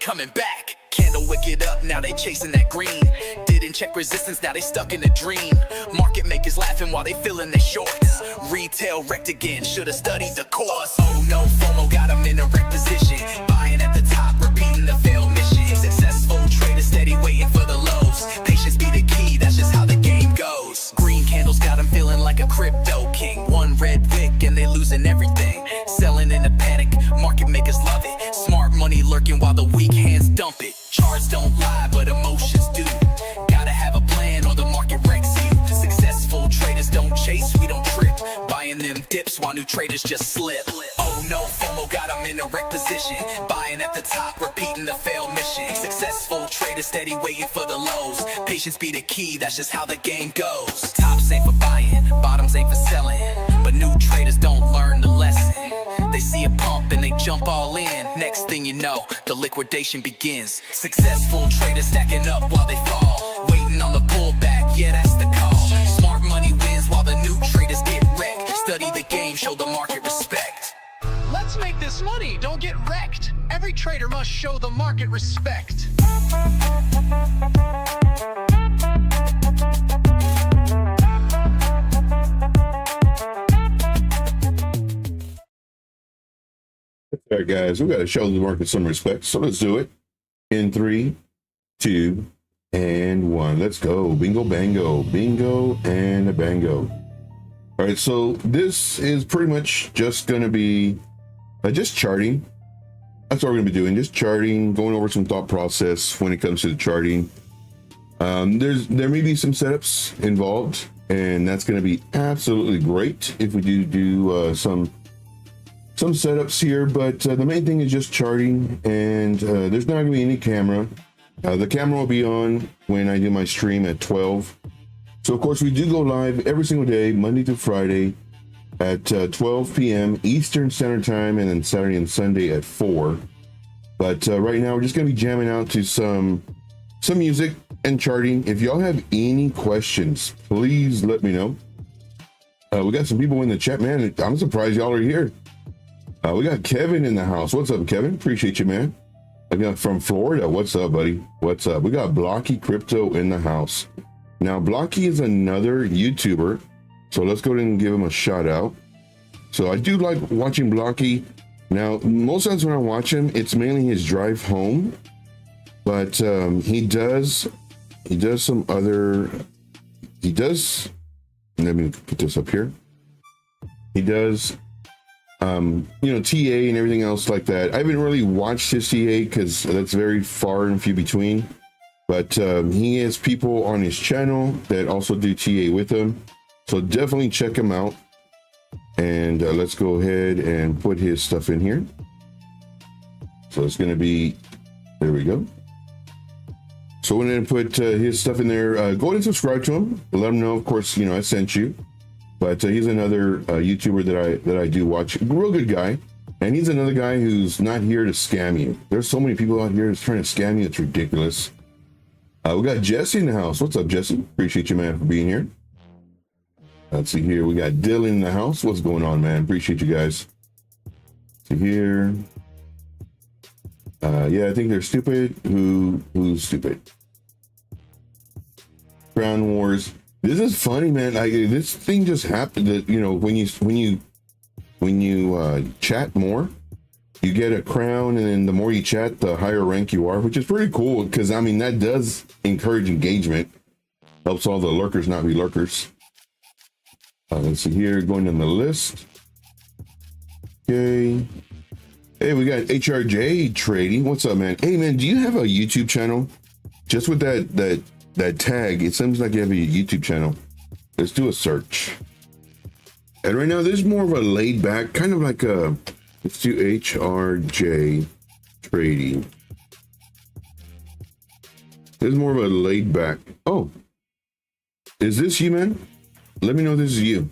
coming back. Candle wicked up, now they chasing that green. Didn't check resistance, now they stuck in a dream. Market makers laughing while they filling their shorts. Retail wrecked again, should've studied the course. Oh no, FOMO got them in a wreck position. Buying at the top, repeating the failed mission. Successful trader steady waiting for the lows. Patience be the key, that's just how the game goes. Green candles got them feeling like a crypto king. One red wick and they losing everything. Selling in a panic, market makers love it. Smart money lurking while the weak hands dump it. Charts don't lie, but emotions do. Gotta have a plan or the market wrecks you. Successful traders don't chase, we don't trip. Buying them dips while new traders just slip. Oh no, FOMO got them in a wreck position. Buying at the top, repeating the failed mission. Successful traders steady waiting for the lows. Patience be the key, that's just how the game goes. Tops ain't for buying, bottoms ain't for selling. But new traders don't learn the lesson. They see a pump and they jump all in. Next thing you know, the liquidation begins. Successful traders stacking up while they fall. Waiting on the pullback, yeah, that's the call. Smart money wins while the new traders get wrecked. Study the game, show the market respect. Let's make this money, don't get wrecked. Every trader must show the market respect. All right, guys, we got to show the market some respect, so let's do it in 3, 2, and 1. Let's go. Bingo, bango, bingo, and a bango. All right, so this is pretty much just going to be just charting. That's what we're going to be doing, just charting, going over some thought process when it comes to the charting. There may be some setups involved, and that's going to be absolutely great if we do some setups here, but the main thing is just charting, and there's not going to be any camera. The camera will be on when I do my stream at 12. So of course we do go live every single day, Monday through Friday at 12 p.m. Eastern Standard Time, and then Saturday and Sunday at 4. But right now we're just going to be jamming out to some music and charting. If y'all have any questions, please let me know. We got some people in the chat, man. I'm surprised y'all are here. We got Kevin in the house. What's up, Kevin? Appreciate you, man. I got from Florida. What's up, buddy? What's up? We got Blocky Crypto in the house. Now, Blocky is another YouTuber, so let's go ahead and give him a shout out. So I do like watching Blocky. Now, most times when I watch him, it's mainly his drive home, but he does some other. Let me put this up here. He does. TA and everything else like that. I haven't really watched his TA because that's very far and few between, but he has people on his channel that also do TA with him, so definitely check him out. And let's go ahead and put his stuff in here. So it's going to be, there we go. So we're going to put his stuff in there. Go ahead and subscribe to him, let him know, of course, I sent you. But he's another YouTuber that I do watch. Real good guy, and he's another guy who's not here to scam you. There's so many people out here that's trying to scam you. It's ridiculous. We got Jesse in the house. What's up, Jesse? Appreciate you, man, for being here. Let's see here. We got Dylan in the house. What's going on, man? Appreciate you guys. See here. Yeah, I think they're stupid. Who's stupid? Crown Wars. This is funny, man. Like, this thing just happened that, when you chat more, you get a crown, and then the more you chat, the higher rank you are, which is pretty cool because, that does encourage engagement. Helps all the lurkers not be lurkers. Let's see here, going down the list. Okay. Hey, we got HRJ Trading. What's up, man? Hey, man, do you have a YouTube channel? Just with that tag, it seems like you have a YouTube channel. Let's do a search. And right now, there's more of a laid back, kind of like a, let's do HRJ Trading. There's more of a laid back. Oh, is this you, man? Let me know this is you.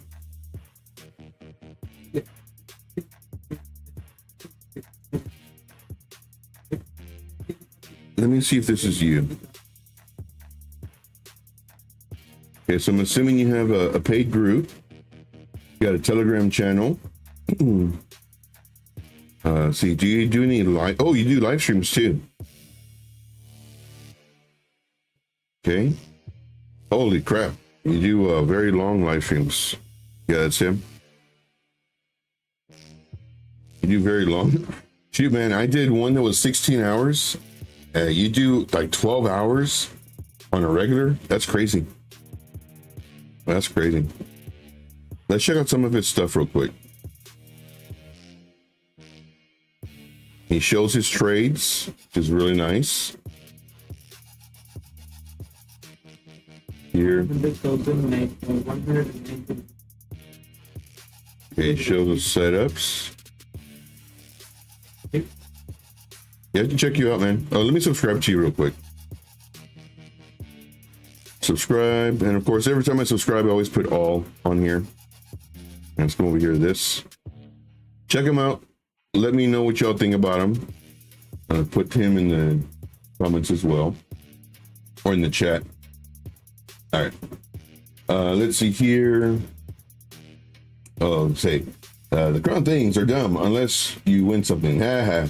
Let me see if this is you. Okay, so I'm assuming you have a paid group. You got a Telegram channel. See, do you do any live? Oh, you do live streams too. Okay. Holy crap. You do very long live streams. Yeah, that's him. You do very long. Shoot, man, I did one that was 16 hours. You do like 12 hours on a regular? That's crazy. That's crazy. Let's check out some of his stuff real quick. He shows his trades, which is really nice. Here. Okay, show the setups. Yeah, I can check you out, man. Oh, let me subscribe to you real quick. Subscribe, and of course, every time I subscribe, I always put all on here. Let's come over here to this. Check him out. Let me know what y'all think about him. I'll put him in the comments as well, or in the chat. All right. Let's see here. Oh, say the crown things are dumb unless you win something. Yeah,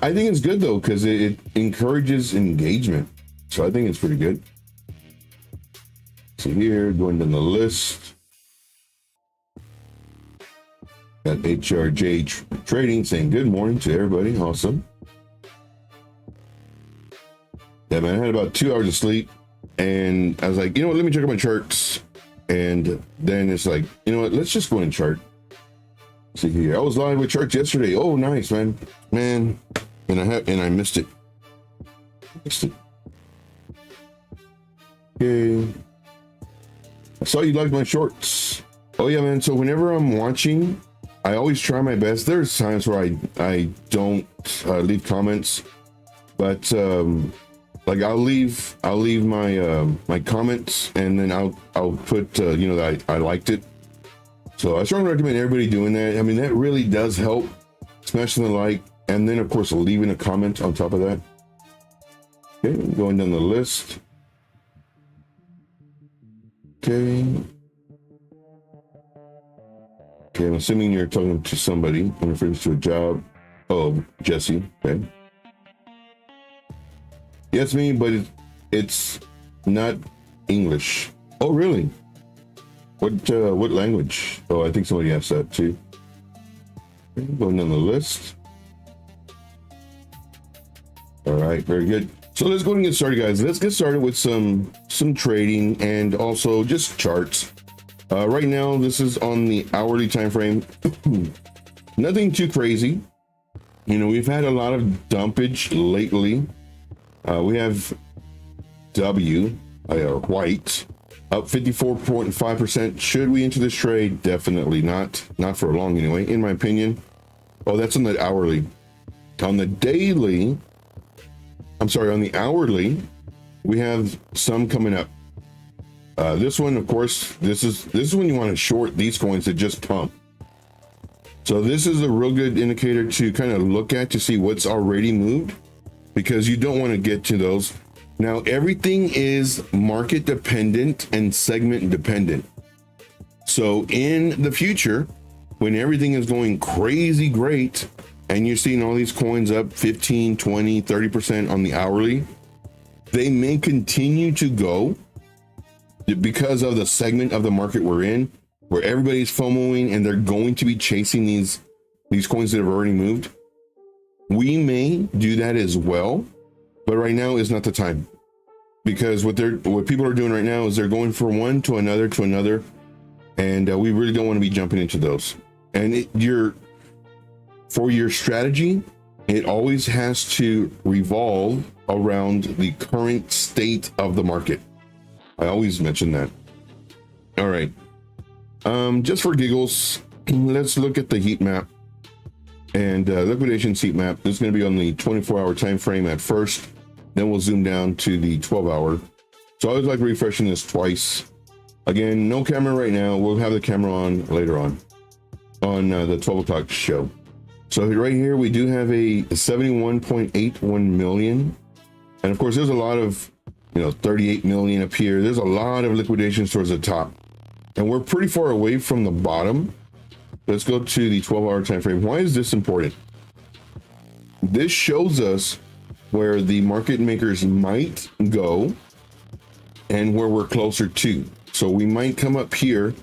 I think it's good though because it encourages engagement. So I think it's pretty good. So here, going down the list. Got HRJ Trading saying good morning to everybody. Awesome. Yeah, man, I had about 2 hours of sleep and I was like, you know what, let me check out my charts. And then it's like, you know what, let's just go in chart. See here, I was live with charts yesterday. Oh, nice, man. And I missed it. Okay. I saw you liked my shorts. Oh yeah, man. So whenever I'm watching, I always try my best. There's times where I don't leave comments, but like I'll leave my my comments, and then I'll put you know that I liked it. So I strongly recommend everybody doing that. I mean, that really does help. Smashing the like, and then of course leaving a comment on top of that. Okay, going down the list. Okay. Okay, I'm assuming you're talking to somebody in reference to a job. Oh, Jesse. Okay. Yes, me, but it's not English. Oh, really? What language? Oh, I think somebody asked that too. Okay, going down the list. All right, very good. So let's go and get started, guys. Let's get started with some trading and also just charts. Right now, this is on the hourly time frame. Nothing too crazy. You know, we've had a lot of dumpage lately. We have white up 54.5%. Should we enter this trade? Definitely not. Not for long anyway, in my opinion. Oh, that's on the hourly. On the daily, I'm sorry, on the hourly, we have some coming up. This one, of course, this is when you want to short these coins that just pump. So this is a real good indicator to kind of look at to see what's already moved, because you don't want to get to those. Now, everything is market dependent and segment dependent. So in the future, when everything is going crazy great and you're seeing all these coins up 15, 20, 30% on the hourly, they may continue to go because of the segment of the market we're in, where everybody's FOMOing and they're going to be chasing these coins that have already moved. We may do that as well, but right now is not the time, because what people are doing right now is they're going from one to another, and we really don't want to be jumping into those. And for your strategy, it always has to revolve around the current state of the market. I always mention that. All right. Just for giggles, let's look at the heat map and liquidation heat map. This is going to be on the 24-hour time frame at first. Then we'll zoom down to the 12-hour. So I always like refreshing this twice. Again, no camera right now. We'll have the camera on later on the 12 o'clock show. So right here, we do have a 71.81 million. And of course, there's a lot of, 38 million up here. There's a lot of liquidations towards the top. And we're pretty far away from the bottom. Let's go to the 12-hour time frame. Why is this important? This shows us where the market makers might go and where we're closer to. So we might come up here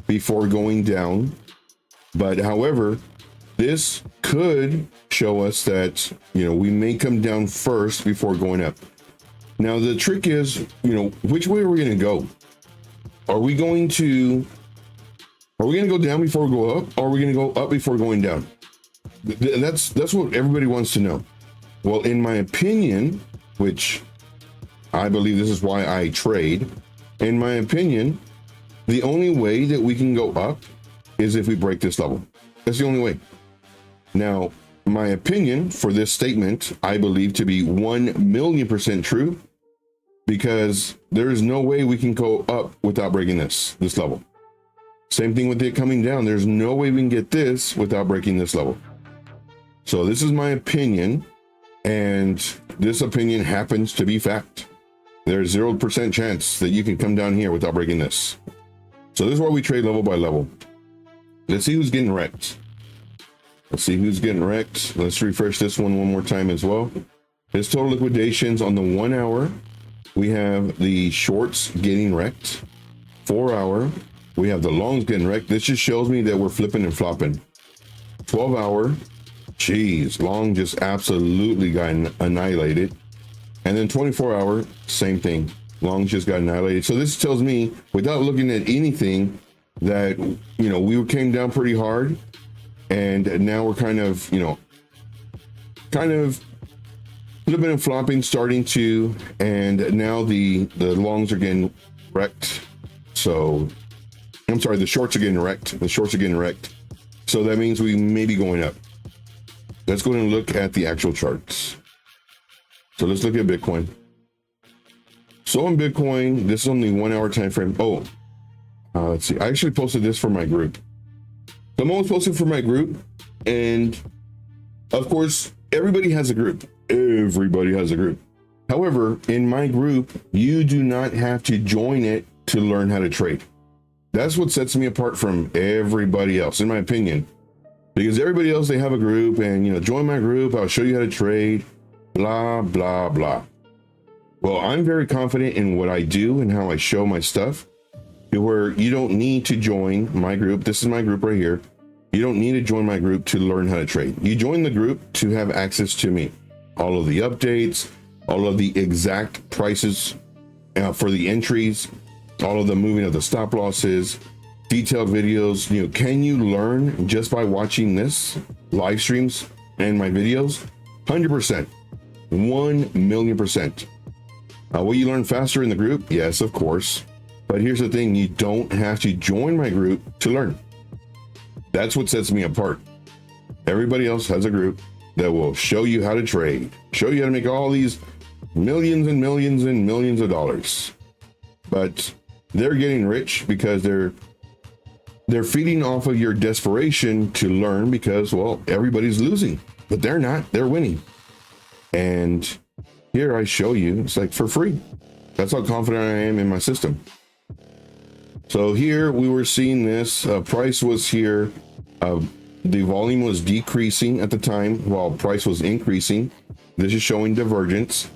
before going down. But however, this could show us that, we may come down first before going up. Now, the trick is, which way are we going to go? Are we going to go down before we go up? Or are we going to go up before going down? That's what everybody wants to know. Well, in my opinion, which I believe this is why I trade, in my opinion, the only way that we can go up is if we break this level. That's the only way. Now, my opinion for this statement, I believe to be 1,000,000% true, because there is no way we can go up without breaking this level. Same thing with it coming down. There's no way we can get this without breaking this level. So this is my opinion, and this opinion happens to be fact. There's 0% chance that you can come down here without breaking this. So this is why we trade level by level. Let's see who's getting wrecked. Let's refresh this one more time as well. There's total liquidations on the 1 hour. We have the shorts getting wrecked. 4 hour, we have the longs getting wrecked. This just shows me that we're flipping and flopping. 12 hour, geez, long just absolutely got annihilated. And then 24 hour, same thing. Long just got annihilated. So this tells me, without looking at anything, that, we came down pretty hard. And now we're kind of flipping and flopping, starting to, and now the longs are getting wrecked. So, I'm sorry, the shorts are getting wrecked. So that means we may be going up. Let's go and look at the actual charts. So let's look at Bitcoin. So on Bitcoin, this is only 1 hour time frame. Let's see. I actually posted this for my group. I'm always posting for my group, and of course, everybody has a group. However, in my group, you do not have to join it to learn how to trade. That's what sets me apart from everybody else, in my opinion. Because everybody else, they have a group, and join my group, I'll show you how to trade, blah, blah, blah. Well, I'm very confident in what I do and how I show my stuff, where you don't need to join my group. This is my group right here. You don't need to join my group to learn how to trade. You join the group to have access to me. All of the updates, all of the exact prices for the entries, all of the moving of the stop losses, detailed videos. Can you learn just by watching this live streams and my videos? 100%, 1,000,000%. Will you learn faster in the group? Yes, of course. But here's the thing, you don't have to join my group to learn. That's what sets me apart. Everybody else has a group that will show you how to trade, show you how to make all these millions and millions and millions of dollars. But they're getting rich because they're feeding off of your desperation to learn, because, well, everybody's losing, but they're not, they're winning. And here I show you, it's like for free. That's how confident I am in my system. So here we were seeing this price was here. The volume was decreasing at the time while price was increasing. This is showing divergence,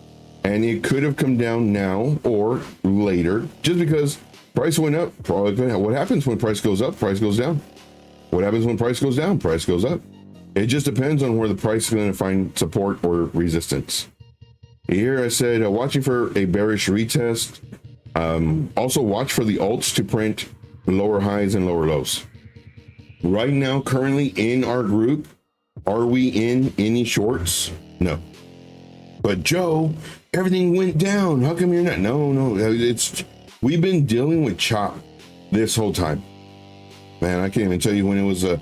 and it could have come down now or later, just because price went up. Probably what happens when price goes up? Price goes down. What happens when price goes down? Price goes up. It just depends on where the price is going to find support or resistance. Here I said watching for a bearish retest. Also watch for the alts to print lower highs and lower lows. Right now, currently in our group, are we in any shorts? No. But Joe, everything went down. How come you're not? No. We've been dealing with chop this whole time. Man, I can't even tell you when it was a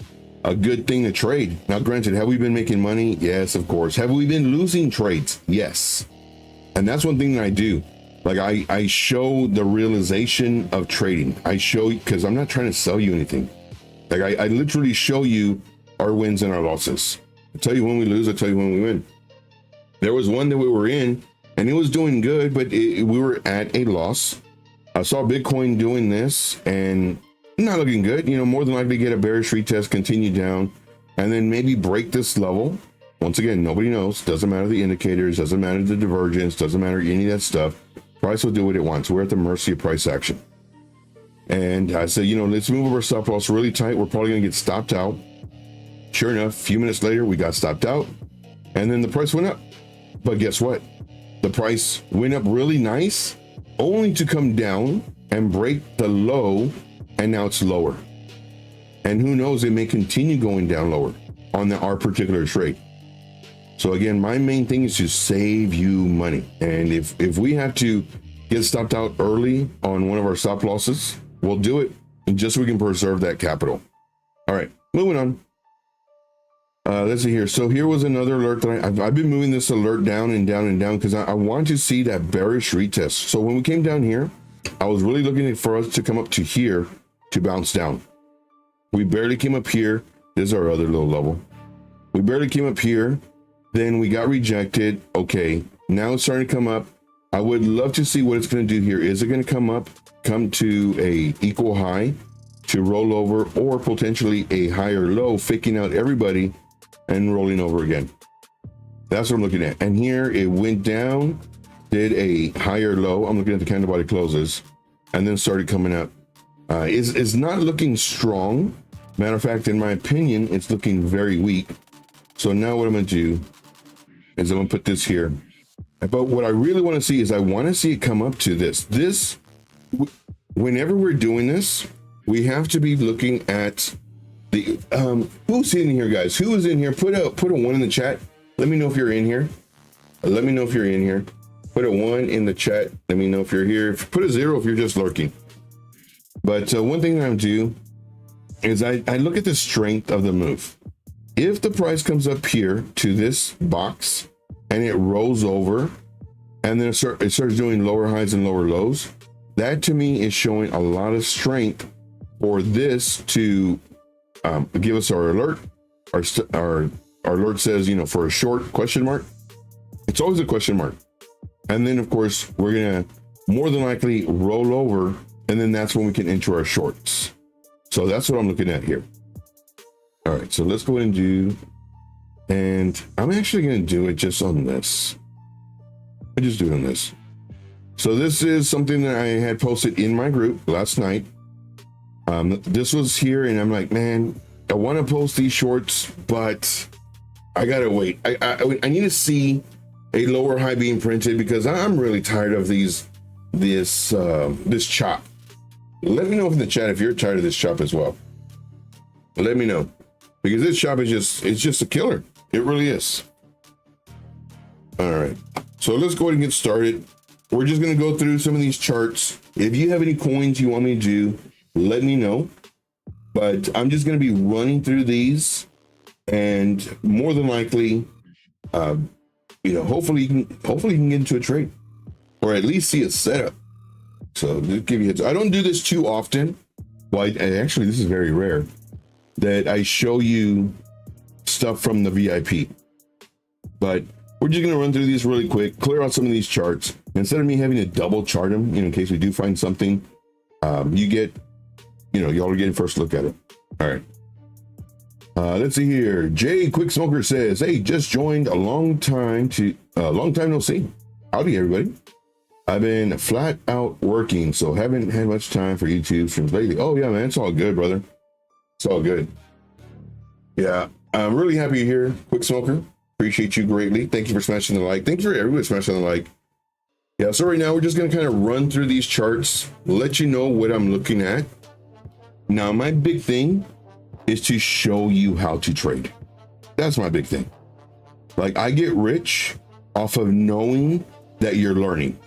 good thing to trade. Now, granted, have we been making money? Yes, of course. Have we been losing trades? Yes. And that's one thing that I do. Like I show the realization of trading. I show, because I'm not trying to sell you anything. Like I literally show you our wins and our losses. I tell you when we lose, I tell you when we win. There was one that we were in and it was doing good, but we were at a loss. I saw Bitcoin doing this and not looking good. More than likely get a bearish retest, continue down, and then maybe break this level. Once again, nobody knows. Doesn't matter the indicators, doesn't matter the divergence, doesn't matter any of that stuff. Price will do what it wants. We're at the mercy of price action. And I said, you know, let's move our stop loss really tight. We're probably going to get stopped out. Sure enough, a few minutes later, we got stopped out. And then the price went up. But guess what? The price went up really nice, only to come down and break the low. And now it's lower. And who knows, it may continue going down lower on our particular trade. So again, my main thing is to save you money. And if we have to get stopped out early on one of our stop losses, we'll do it just so we can preserve that capital. All right, moving on. Let's see here. So here was another alert that I've been moving this alert down and down and down because I want to see that bearish retest. So when we came down here, I was really looking for us to come up to here to bounce down. We barely came up here. This is our other little level. We barely came up here. Then we got rejected. Okay, now it's starting to come up. I would love to see what it's going to do here. Is it going to come up, come to a equal high to roll over, or potentially a higher low, faking out everybody and rolling over again? That's what I'm looking at. And here it went down, did a higher low. I'm looking at the candle body closes, and then started coming up. It's not looking strong. Matter of fact, in my opinion, it's looking very weak. So now what I'm going to do is I'm going to put this here. But what I really want to see is I want to see it come up to this. Whenever we're doing this, we have to be looking at the, who's in here, guys? Who is in here? Put a 1 in the chat. Let me know if you're in here. Let me know if you're in here. Put a 1 in the chat. Let me know if you're here. Put a 0 if you're just lurking. But one thing that I do is I look at the strength of the move. If the price comes up here to this box and it rolls over and then it starts doing lower highs and lower lows, that to me is showing a lot of strength for this to give us our alert. Our alert says, you know, for a short question mark. It's always a question mark. And then of course we're gonna more than likely roll over, and then that's when we can enter our shorts. So that's what I'm looking at here. All right, so let's go ahead and do, and I'm actually going to do it just on this. I just do it on this. So this is something that I had posted in my group last night. This was here, and I'm like, man, I want to post these shorts, but I gotta wait. I need to see a lower high being printed because I'm really tired of this chop. Let me know in the chat if you're tired of this chop as well. Let me know. Because this chop is just a killer. It really is. All right. So let's go ahead and get started. We're just going to go through some of these charts. If you have any coins you want me to do, let me know. But I'm just going to be running through these, and more than likely, you know, hopefully you can get into a trade, or at least see a setup. So just give you I don't do this too often. Well, actually, this is very rare that I show you stuff from the VIP, but we're just going to run through these really quick, clear out some of these charts. Instead of me having to double chart them, you know, in case we do find something, y'all are getting first look at it. All right. Let's see here. Jay Quick Smoker says, hey, just joined, a long time no see. Howdy, everybody. I've been flat out working, so haven't had much time for YouTube streams lately. Oh yeah, man, it's all good, brother. It's all good. Yeah, I'm really happy you're here, Quick Smoker. Appreciate you greatly. Thank you for smashing the like. Thank you for everybody smashing the like. Yeah, so right now we're just gonna kind of run through these charts, let you know what I'm looking at. Now, my big thing is to show you how to trade. That's my big thing. Like, I get rich off of knowing that you're learning.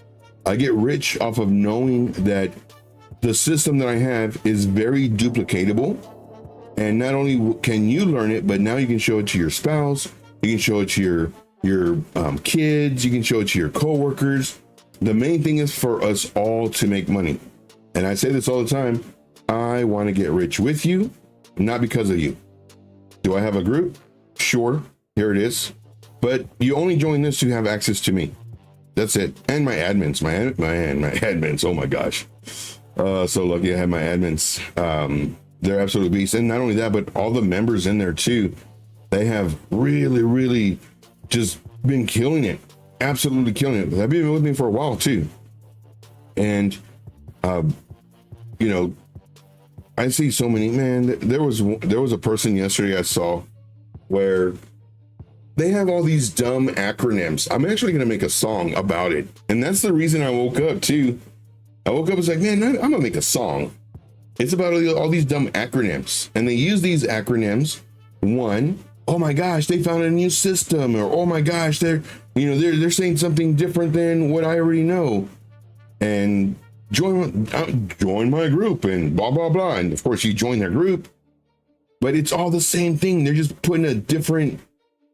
I get rich off of knowing that the system that I have is very duplicatable. And not only can you learn it, but now you can show it to your spouse, you can show it to your kids, you can show it to your coworkers. The main thing is for us all to make money. And I say this all the time, I want to get rich with you, not because of you. Do I have a group? Sure, here it is. But you only join this to have access to me. That's it. And my admins, my admins, oh my gosh. So lucky I have my admins. They're absolute beasts. And not only that, but all the members in there too, they have really, really just been killing it. Absolutely killing it. They've been with me for a while too. And, you know, I see so many, man, there was a person yesterday I saw where they have all these dumb acronyms. I'm actually going to make a song about it. And that's the reason I woke up too. I woke up and was like, man, I'm going to make a song. It's about all these dumb acronyms. And they use these acronyms. One, oh my gosh, they found a new system, or oh my gosh, they're saying something different than what I already know. And join my group and blah, blah, blah. And of course you join their group, but it's all the same thing. They're just putting a different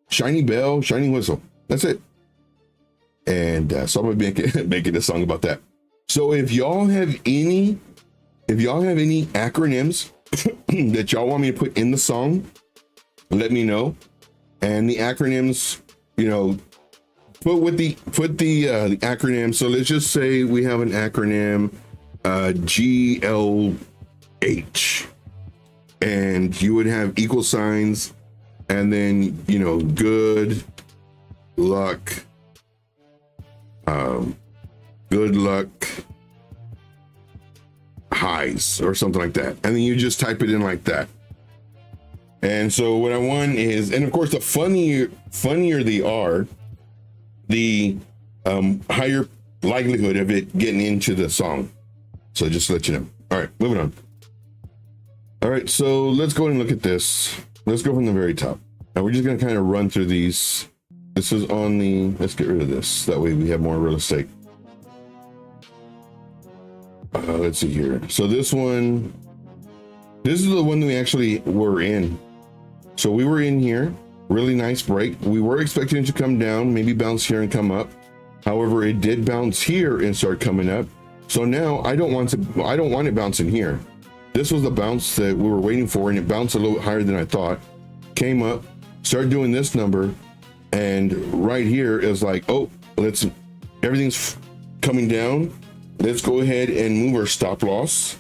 shiny bell, shiny whistle. That's it. And so I'm gonna be making a song about that. So if y'all have any acronyms that y'all want me to put in the song, let me know. And the acronyms, you know, put the acronym. So let's just say we have an acronym, GLH, and you would have equal signs, and then, you know, good luck, highs, or something like that. And then you just type it in like that. And so what I want is, and of course, the funnier they are, the higher likelihood of it getting into the song. So just to let you know. All right, moving on. All right, so let's go and look at this. Let's go from the very top. And we're just gonna kind of run through these. This is on the, let's get rid of this. That way we have more real estate. Let's see here. So this one, this is the one that we actually were in. So we were in here, really nice break. We were expecting it to come down, maybe bounce here and come up. However, it did bounce here and start coming up. So now I don't want it bouncing here. This was the bounce that we were waiting for, and it bounced a little higher than I thought. Came up, started doing this number, and right here is like, oh, everything's coming down. Let's go ahead and move our stop loss.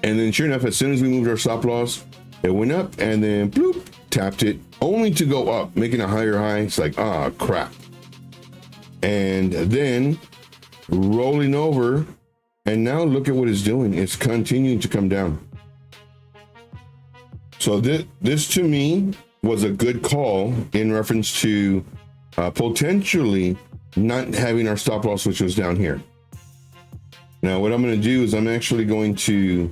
And then sure enough, as soon as we moved our stop loss, it went up and then bloop, tapped it, only to go up, making a higher high. It's like, ah, crap. And then rolling over, and now look at what it's doing. It's continuing to come down. So this to me was a good call in reference to potentially not having our stop loss, which was down here. Now what I'm going to do is I'm actually going to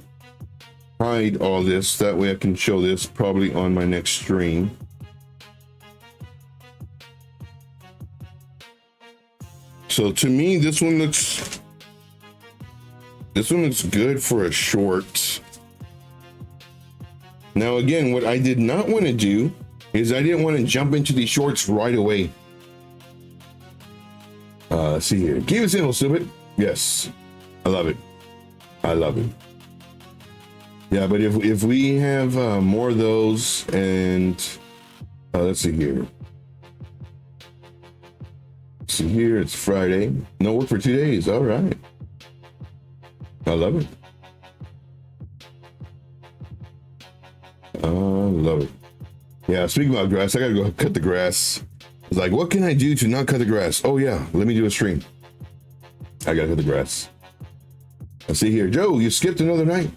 hide all this. That way I can show this probably on my next stream. So to me, this one looks good for a short. Now again, what I did not want to do is I didn't want to jump into these shorts right away. Let's see here. Keep it simple, stupid. Yes. I love it. I love it. Yeah, but if we have more of those, and let's see here. See here, it's Friday. No work for 2 days. All right. I love it. I love it. Yeah, speaking about grass, I gotta go cut the grass. It's like, what can I do to not cut the grass? Oh yeah, let me do a stream. I gotta cut the grass. I see here, Joe, you skipped another night.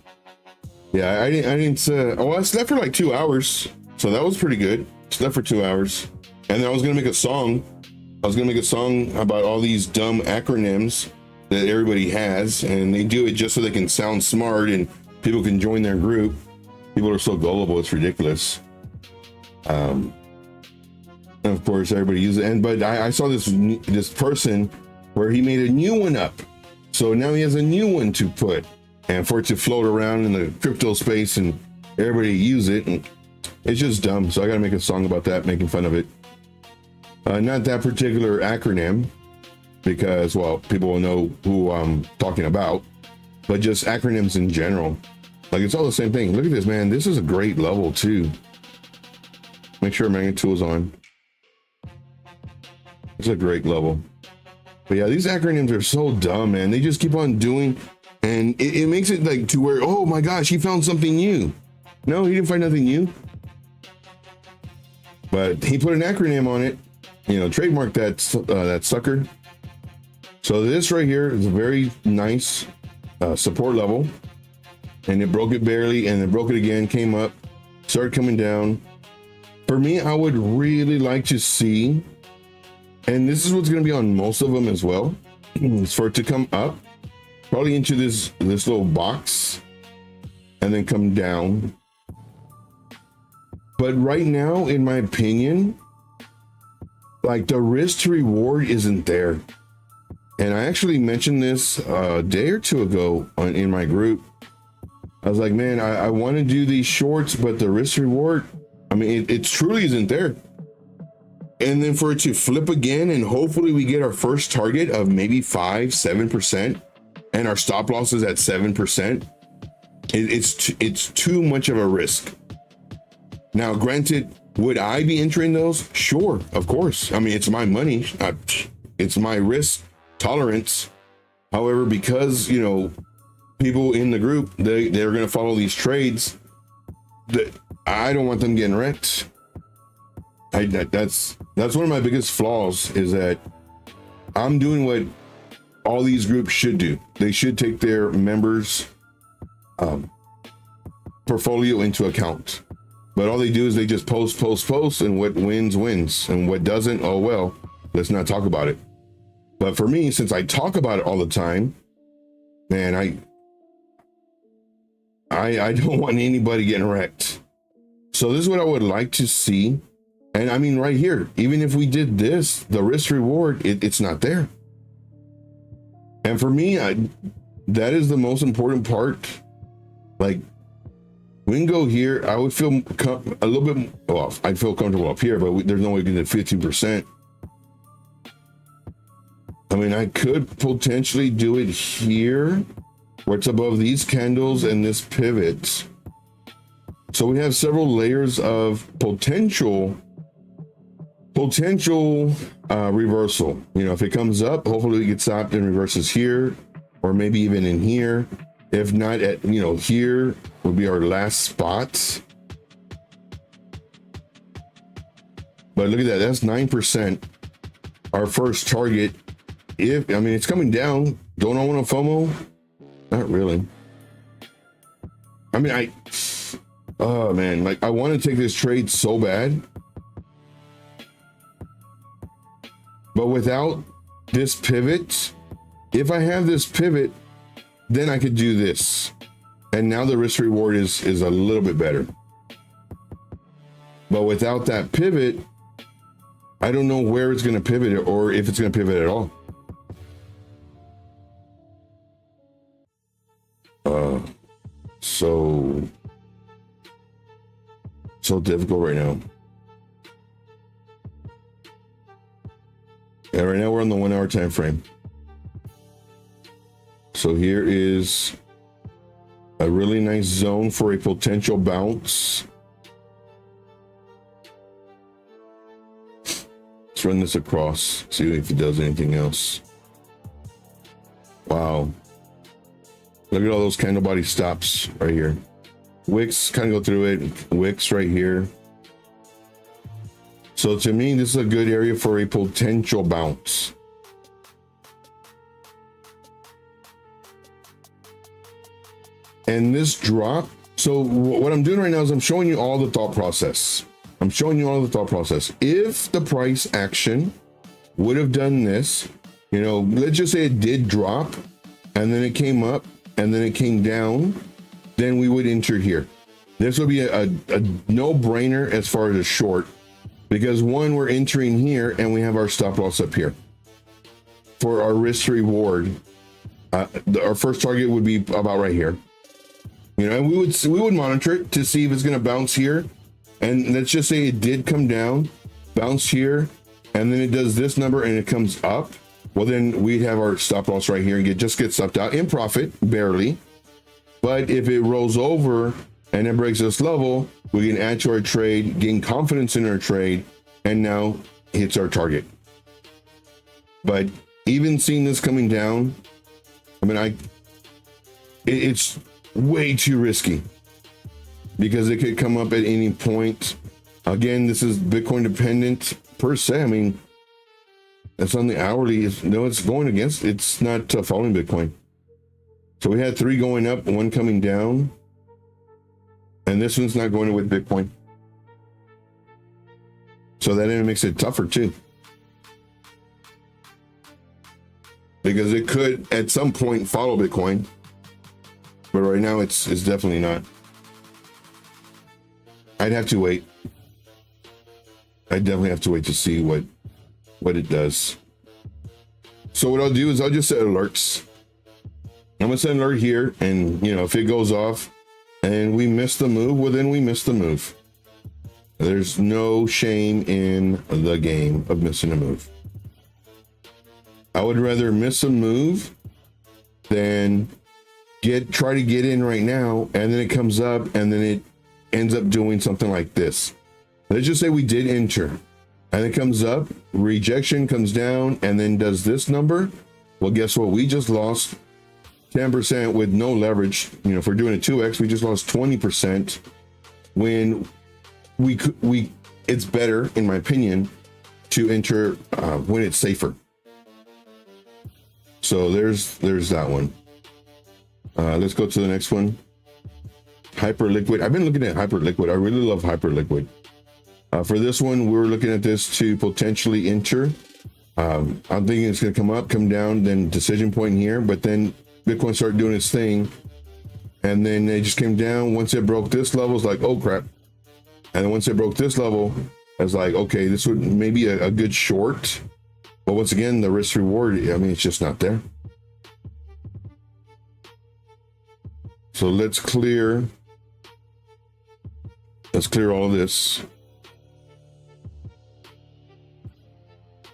Yeah, I didn't, I slept for like 2 hours. So that was pretty good. Slept for 2 hours. And then I was gonna make a song. I was gonna make a song about all these dumb acronyms that everybody has, and they do it just so they can sound smart and people can join their group. People are so gullible, it's ridiculous. And of course, everybody uses it. But I saw this person where he made a new one up. So now he has a new one to put, and for it to float around in the crypto space and everybody use it. And it's just dumb. So I got to make a song about that, making fun of it. Not that particular acronym, because, well, people will know who I'm talking about, but just acronyms in general. Like, it's all the same thing. Look at this, man. This is a great level too. Make sure Magnet Tool's on. It's a great level. But yeah, these acronyms are so dumb, man. They just keep on doing, and it makes it like to where, oh my gosh, he found something new. No, he didn't find nothing new. But he put an acronym on it, you know, trademark that sucker. So this right here is a very nice support level, and it broke it barely, and it broke it again, came up, started coming down. For me, I would really like to see, and this is what's going to be on most of them as well, is for it to come up, probably into this little box, and then come down. But right now, in my opinion, like the risk to reward isn't there. And I actually mentioned this a day or two ago in my group. I was like, man, I want to do these shorts, but the risk reward, I mean, it truly isn't there. And then for it to flip again, and hopefully we get our first target of maybe 5-7%, and our stop loss is at 7%. It's too much of a risk. Now, granted, would I be entering those? Sure, of course. I mean, it's my money. It's my risk tolerance. However, because, you know, people in the group, they're going to follow these trades, that I don't want them getting wrecked. That's one of my biggest flaws, is that I'm doing what all these groups should do. They should take their members' portfolio into account. But all they do is they just post, and what wins, and what doesn't, oh well, let's not talk about it. But for me, since I talk about it all the time, man, I don't want anybody getting wrecked. So this is what I would like to see. And I mean, right here, even if we did this, the risk reward, it's not there. And for me, that is the most important part. Like, we can go here. I would feel a little bit off. I'd feel comfortable up here, but there's no way we can get 15%. I mean, I could potentially do it here, where it's above these candles and this pivot. So we have several layers of potential reversal. You know, if it comes up, hopefully it gets stopped and reverses here, or maybe even in here. If not, at, you know, here would be our last spot. But look at that, that's 9%. Our first target. I mean, it's coming down. Don't I want a FOMO? Not really. I mean, oh man, like I want to take this trade so bad. But without this pivot, if I have this pivot, then I could do this. And now the risk reward is a little bit better. But without that pivot, I don't know where it's going to pivot, or if it's going to pivot at all. So difficult right now. And right now we're on the 1 hour time frame. So here is a really nice zone for a potential bounce. Let's run this across, see if it does anything else. Wow. Look at all those candle body stops right here. Wicks kind of go through it. Wicks right here. So to me, this is a good area for a potential bounce. And this drop, so what I'm doing right now is I'm showing you all the thought process. If the price action would have done this, you know, let's just say it did drop, and then it came up, and then it came down, then we would enter here. This would be a no-brainer as far as a short, because one, we're entering here, and we have our stop loss up here. For our risk reward, our first target would be about right here. You know, and we would monitor it to see if it's going to bounce here. And let's just say it did come down, bounce here, and then it does this number and it comes up. Well, then we'd have our stop loss right here and just get stopped out in profit, barely. But if it rolls over and it breaks this level, we can add to our trade, gain confidence in our trade, and now hits our target. But even seeing this coming down, I mean, it's way too risky, because it could come up at any point. Again, this is Bitcoin dependent per se. I mean, That's on the hourly. It's going against, it's not following Bitcoin. So we had 3 going up, 1 coming down. And this one's not going with Bitcoin. So that even makes it tougher too. Because it could at some point follow Bitcoin. But right now it's definitely not. I'd have to wait. I definitely have to wait to see what it does. So what I'll do is I'll just set alerts. I'm gonna set an alert here, and if it goes off and we miss the move, well then we miss the move. There's no shame in the game of missing a move. I would rather miss a move than try to get in right now, and then it comes up and then it ends up doing something like this. Let's just say we did enter and it comes up, rejection comes down, and then does this number. Well, guess what? We just lost 10% with no leverage. If we're doing a 2x, we just lost 20% when it's better, in my opinion, to enter when it's safer. So there's that one. Let's go to the next one. Hyperliquid. I've been looking at Hyperliquid. I really love Hyperliquid. For this one, we're looking at this to potentially enter. I'm thinking it's going to come up, come down, then decision point here, but then Bitcoin started doing its thing, and then it just came down. Once it broke this level, it's like, oh crap. And then once it broke this level, I was like, okay, this would maybe a good short. But once again, the risk reward, I mean, it's just not there. So let's clear all of this.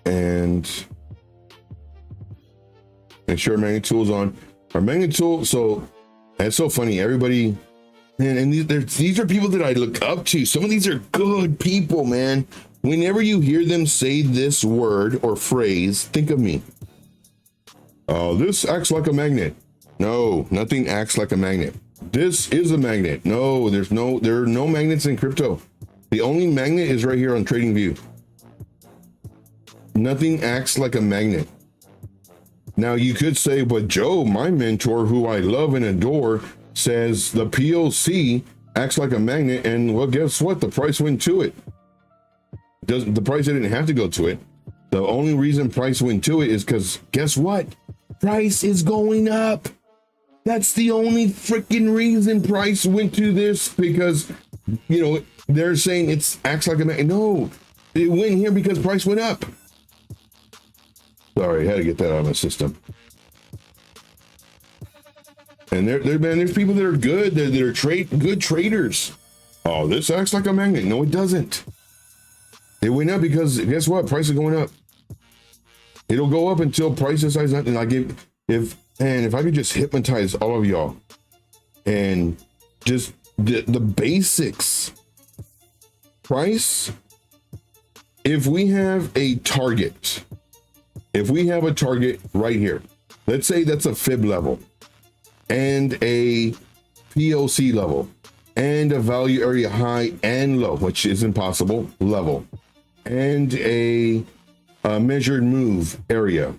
And make sure our magnet tool is on. Our magnet tool, so it's so funny. Everybody, man, and these are people that I look up to. Some of these are good people, man. Whenever you hear them say this word or phrase, think of me. Oh, this acts like a magnet. No, nothing acts like a magnet. This is a magnet. No, there are no magnets in crypto. The only magnet is right here on TradingView. Nothing acts like a magnet. Now you could say, but Joe, my mentor, who I love and adore, says the POC acts like a magnet, and well, guess what? The price went to it. The price didn't have to go to it. The only reason price went to it is because guess what? Price is going up. That's the only freaking reason price went to this, because they're saying it acts like a magnet. No, it went here because price went up. Sorry, I had to get that out of my system. And there's people that are good, that are good traders. Oh, this acts like a magnet. No, it doesn't. It went up because guess what? Price is going up. It'll go up until price decides nothing. Like if I could just hypnotize all of y'all and just the basics. Price. If we have a target. If we have a target right here, let's say that's a fib level and a POC level and a value area high and low, which is impossible, level, and a measured move area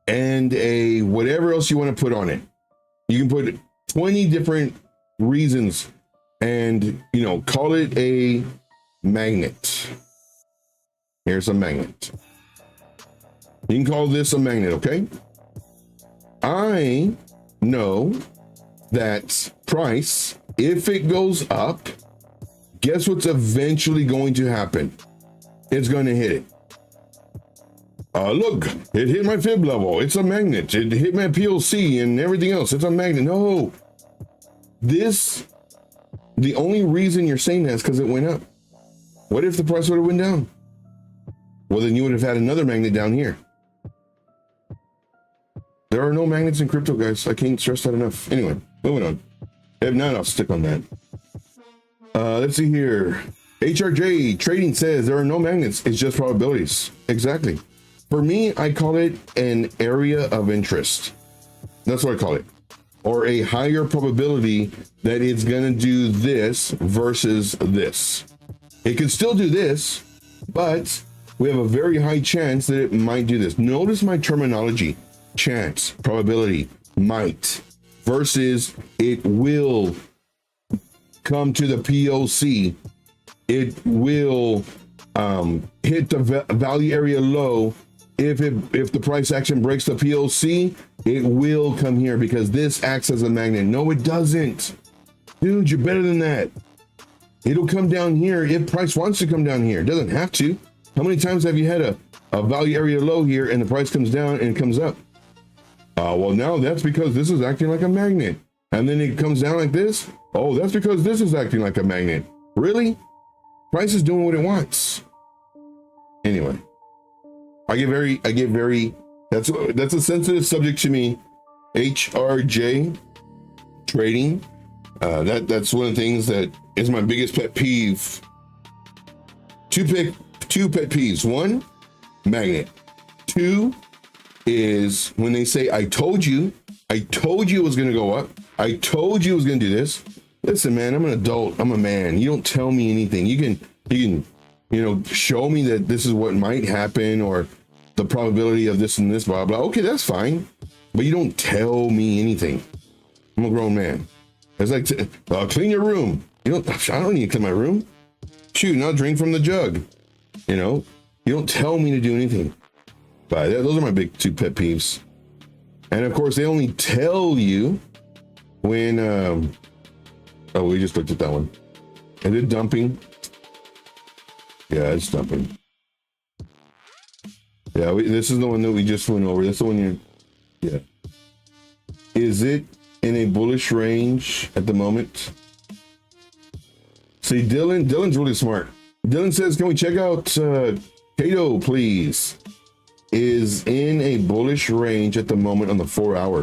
and a whatever else you want to put on it. You can put 20 different reasons and, call it a magnet. Here's a magnet. You can call this a magnet, okay? I know that price, if it goes up, guess what's eventually going to happen? It's going to hit it. Look, it hit my fib level. It's a magnet. It hit my PLC and everything else. It's a magnet. No. The only reason you're saying that is because it went up. What if the price would have went down? Well, then you would have had another magnet down here. There are no magnets in crypto, guys. I can't stress that enough. Anyway, moving on. If not, I'll stick on that. Let's see here. HRJ Trading says there are no magnets. It's just probabilities. Exactly. For me, I call it an area of interest. That's what I call it. Or a higher probability that it's going to do this versus this. It could still do this, but we have a very high chance that it might do this. Notice my terminology: chance, probability, might, versus it will come to the POC. It will hit the value area low. If the price action breaks the POC, it will come here because this acts as a magnet. No, it doesn't. Dude, you're better than that. It'll come down here if price wants to come down here. It doesn't have to. How many times have you had a value area low here and the price comes down and it comes up? Well, now that's because this is acting like a magnet. And then it comes down like this. Oh, that's because this is acting like a magnet. Really? Price is doing what it wants. Anyway, I get very, that's a sensitive subject to me. HRJ trading. That's one of the things that is my biggest pet peeve. Two pet peeves. One, magnet. Two is when they say, I told you it was going to go up. I told you it was going to do this. Listen, man, I'm an adult. I'm a man. You don't tell me anything. You can, show me that this is what might happen or the probability of this and this, blah, blah. Okay, that's fine. But you don't tell me anything. I'm a grown man. It's like, clean your room. I don't need to clean my room. Shoot, not drink from the jug. You don't tell me to do anything. But those are my big two pet peeves. And of course, they only tell you when, we just looked at that one. Is it dumping? Yeah, it's dumping. Yeah, this is the one that we just went over. That's the one yeah. Is it in a bullish range at the moment? See, Dylan's really smart. Dylan says, can we check out Cato, please? Is in a bullish range at the moment on the 4 hour.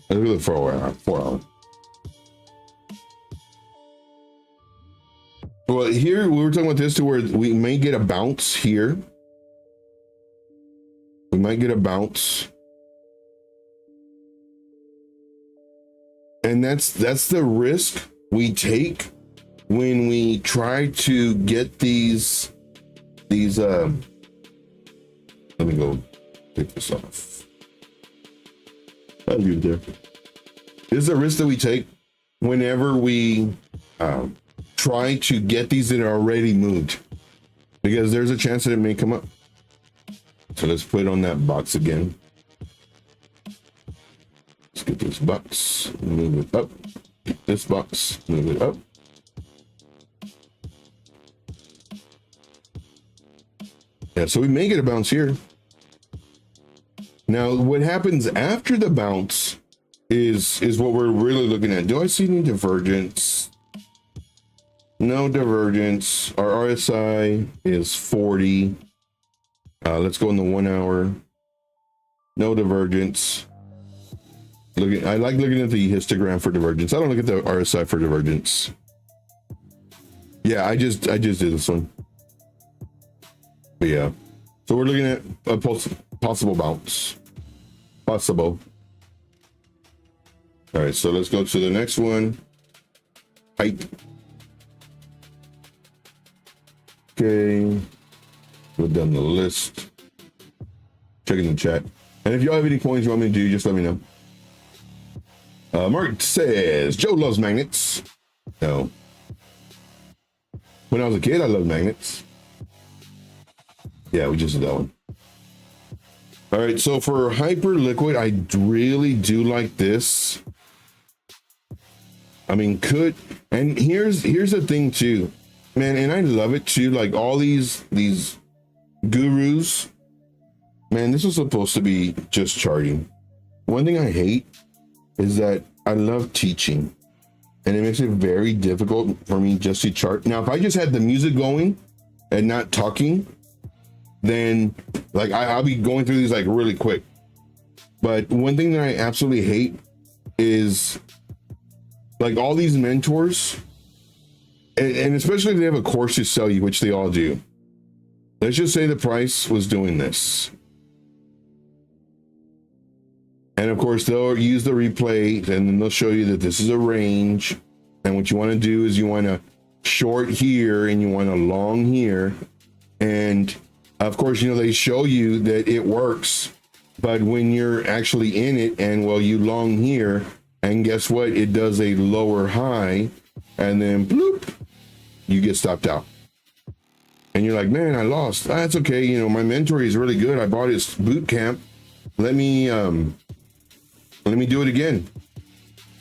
Look at the 4 hour. Well, here we were talking about this to where we may get a bounce here. We might get a bounce. And that's the risk we take when we try to get these let me go take this off. I'll leave it there. This is a risk that we take whenever we try to get these that are already moved, because there's a chance that it may come up. So let's put it on that box again. Let's get this box, move it up. Get this box, move it up. Yeah, so we may get a bounce here. Now, what happens after the bounce is what we're really looking at. Do I see any divergence? No divergence. Our RSI is 40. Let's go in the 1 hour. No divergence. I like looking at the histogram for divergence. I don't look at the RSI for divergence. Yeah, I just did this one. But yeah, so we're looking at a possible bounce. Possible. All right, so let's go to the next one. Height. Okay, we're done the list. Checking the chat. And if y'all have any coins you want me to do, just let me know. Mark says, Joe loves magnets. No. When I was a kid, I loved magnets. Yeah, we just did that one. All right, so for hyper liquid, I really do like this. I mean, and here's the thing too, man, and I love it too. Like all these gurus, man, this was supposed to be just charting. One thing I hate is that I love teaching, and it makes it very difficult for me just to chart. Now, if I just had the music going and not talking, then like I'll be going through these like really quick. But one thing that I absolutely hate is like all these mentors, and especially if they have a course to sell you, which they all do. Let's just say the price was doing this. And of course, they'll use the replay and then they'll show you that this is a range. And what you want to do is you want to short here and you want to long here. And of course, you know, they show you that it works, but when you're actually in it and well, you long here, and guess what? It does a lower high, and then bloop, you get stopped out. And you're like, man, I lost. That's okay. You know, my mentor is really good. I bought his boot camp. Let me do it again.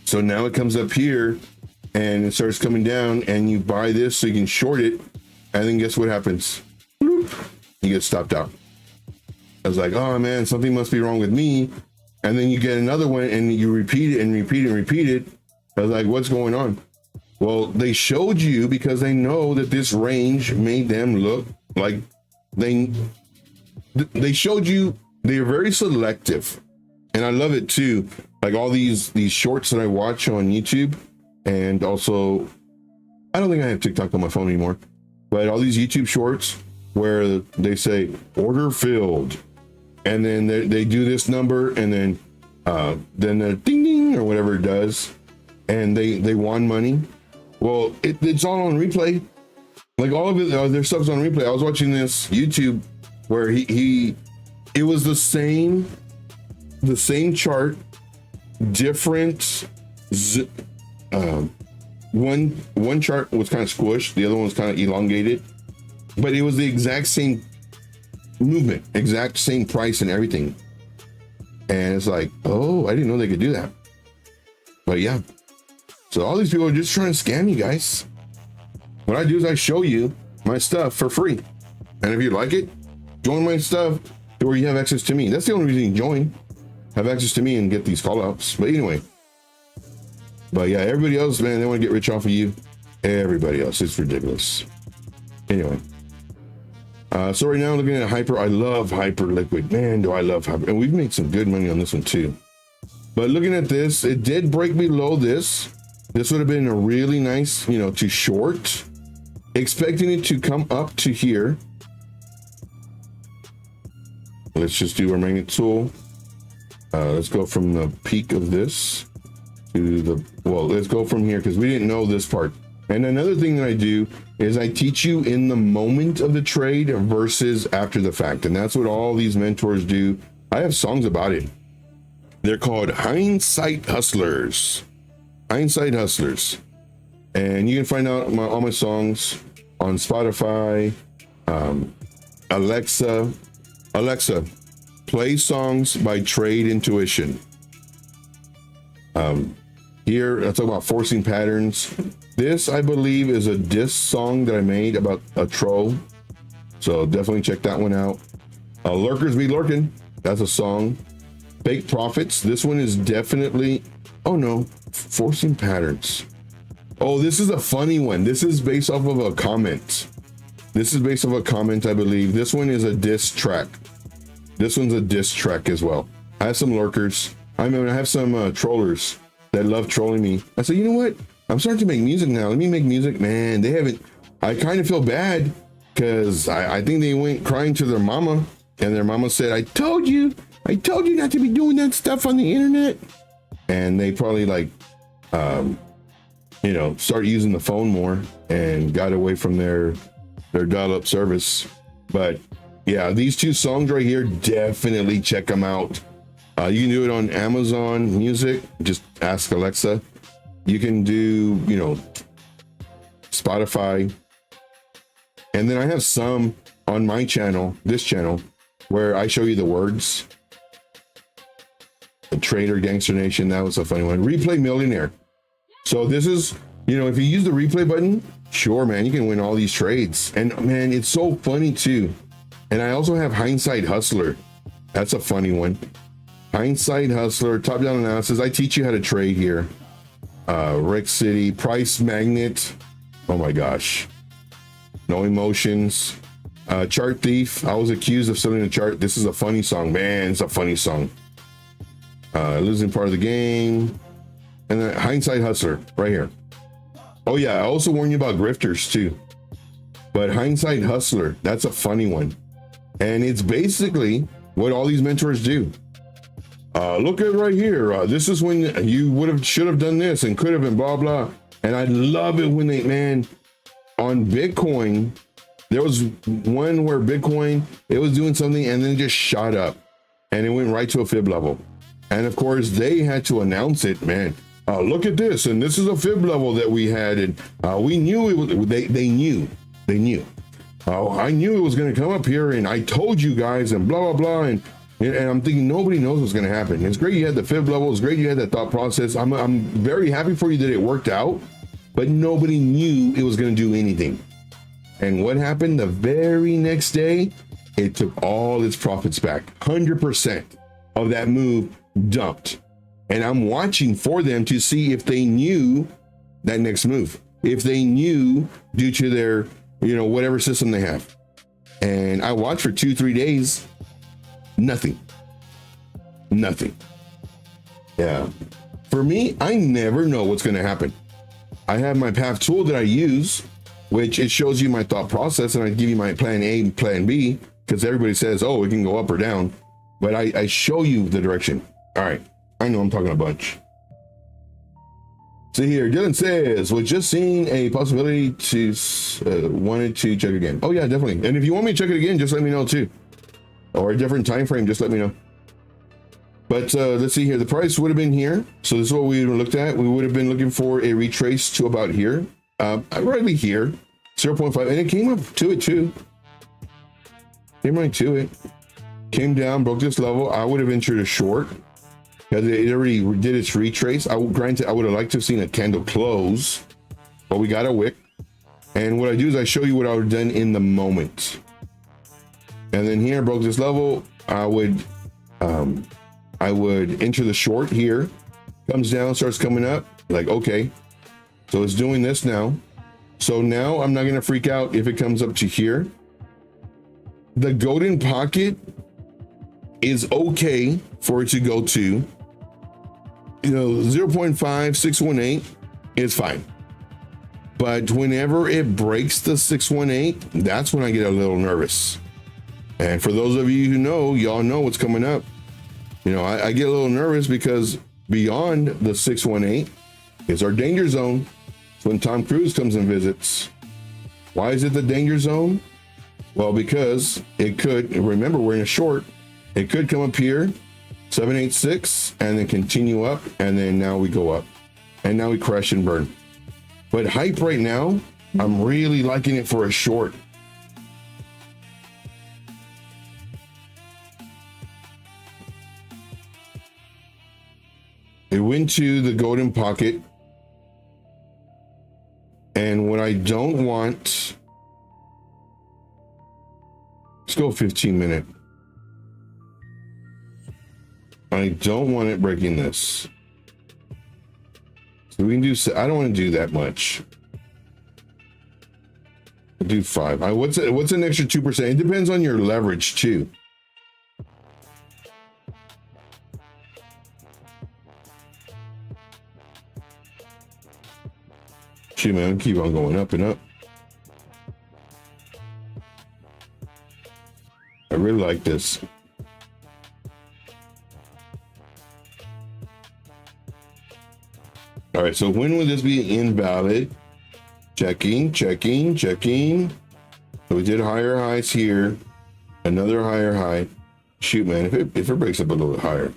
So now it comes up here and it starts coming down, and you buy this so you can short it. And then guess what happens? Bloop, you get stopped out. I was like, oh man, something must be wrong with me. And then you get another one and you repeat it and repeat it and repeat it. I was like, what's going on? Well, they showed you because they know that this range made them look like they showed you. They're very selective, and I love it too. Like all these shorts that I watch on YouTube, and also I don't think I have TikTok on my phone anymore, but all these YouTube shorts where they say order filled, and then they do this number, and then the ding ding or whatever it does, and they won money. Well, it's all on replay. Like all of it, their stuff's on replay. I was watching this YouTube where it was the same chart, different. One chart was kind of squished, the other one was kind of elongated, but it was the exact same movement, exact same price and everything. And it's like, oh, I didn't know they could do that. But yeah. So all these people are just trying to scam you guys. What I do is I show you my stuff for free. And if you like it, join my stuff to where you have access to me. That's the only reason you join. Have access to me and get these call outs. But anyway. But yeah, everybody else, man, they want to get rich off of you. Everybody else. It's ridiculous. Anyway. So right now I'm looking at Hyper. I love Hyper Liquid. Man, do I love Hyper. And we've made some good money on this one too. But looking at this, it did break below this. This would have been a really nice, you know, to short. Expecting it to come up to here. Let's just do our magnet tool. Let's go from the peak of this to the, well, let's go from here because we didn't know this part. And another thing that I do is I teach you in the moment of the trade versus after the fact. And that's what all these mentors do. I have songs about it. They're called Hindsight Hustlers. Hindsight Hustlers. And you can find out all my songs on Spotify. Alexa, play songs by Trade Intuition. Here, I talk about forcing patterns. This, I believe, is a diss song that I made about a troll. So definitely check that one out. Lurkers Be Lurking. That's a song. Fake Profits. This one is definitely, oh no, forcing patterns. Oh, this is a funny one. This is based off of a comment. This is based off a comment, I believe. This one is a diss track. This one's a diss track as well. I have some lurkers. I mean, I have some trollers that love trolling me. I said, you know what? I'm starting to make music now. Let me make music. Man, they haven't. I kind of feel bad because I think they went crying to their mama, and their mama said, I told you not to be doing that stuff on the internet. And they probably like, you know, start using the phone more and got away from their dial-up service. But yeah, these two songs right here, definitely check them out. You can do it on Amazon Music. Just ask Alexa. You can do, you know, Spotify. And then I have some on my channel, this channel, where I show you the words. The Trader Gangster Nation, that was a funny one. Replay Millionaire. So this is, you know, if you use the replay button, sure, man, you can win all these trades. And man, it's so funny too. And I also have Hindsight Hustler. That's a funny one. Hindsight Hustler, top-down analysis. I teach you how to trade here. Rick City, Price Magnet. Oh my gosh. No Emotions. Chart Thief. I was accused of selling a chart. This is a funny song. Man, it's a funny song. Losing part of the game. And then Hindsight Hustler right here. Oh yeah, I also warn you about grifters too. But Hindsight Hustler, that's a funny one. And it's basically what all these mentors do. Look at right here. This is when you should have done this and could have been blah, blah. And I love it when they, man, on Bitcoin, There was one where Bitcoin, it was doing something and then just shot up and it went right to a fib level. And of course they had to announce it, man. Look at this, and this is a fib level that we had, and we knew it was. They knew. I knew it was going to come up here, and I told you guys, and blah blah blah, and I'm thinking nobody knows what's going to happen. It's great you had the fib level. It's great you had that thought process. I'm very happy for you that it worked out, but nobody knew it was going to do anything. And what happened the very next day? It took all its profits back. 100% of that move dumped. And I'm watching for them to see if they knew that next move, if they knew due to their, whatever system they have. And I watched for 2-3 days, nothing. Yeah. For me, I never know what's going to happen. I have my path tool that I use, which it shows you my thought process, and I give you my plan A and plan B, because everybody says, oh, it can go up or down, but I show you the direction. All right. I know I'm talking a bunch. See here, Dylan says, was just seeing a possibility to wanted to check again. Oh yeah, definitely. And if you want me to check it again, just let me know too. Or a different time frame, just let me know. But let's see here, the price would have been here. So this is what we would have looked at. We would have been looking for a retrace to about here. Right here, 0.5, and it came up to it too. Came right to it. Came down, broke this level. I would have entered a short. Because it already did its retrace. Granted, I would have liked to have seen a candle close, but we got a wick. And what I do is I show you what I would have done in the moment. And then here, I broke this level. I would enter the short here. Comes down, starts coming up. Like, okay, so it's doing this now. So now I'm not gonna freak out if it comes up to here. The golden pocket is okay for it to go to. 0.5618 is fine. But whenever it breaks the 618, that's when I get a little nervous. And for those of you who know, y'all know what's coming up. I get a little nervous because beyond the 618 is our danger zone. It's when Tom Cruise comes and visits. Why is it the danger zone? Well, because it could, remember we're in a short, it could come up here, 786, and then continue up, and then now we go up, and now we crash and burn. But hype right now, I'm really liking it for a short. It went to the golden pocket, and what I don't want, let's go 15 minute. I don't want it breaking this. So we can do, I don't want to do that much. I'll do 5. What's an extra 2%? It depends on your leverage too. Shoot, man, keep on going up and up. I really like this. All right, so when would this be invalid? Checking. So we did higher highs here, another higher high. Shoot, man, if it breaks up a little bit higher,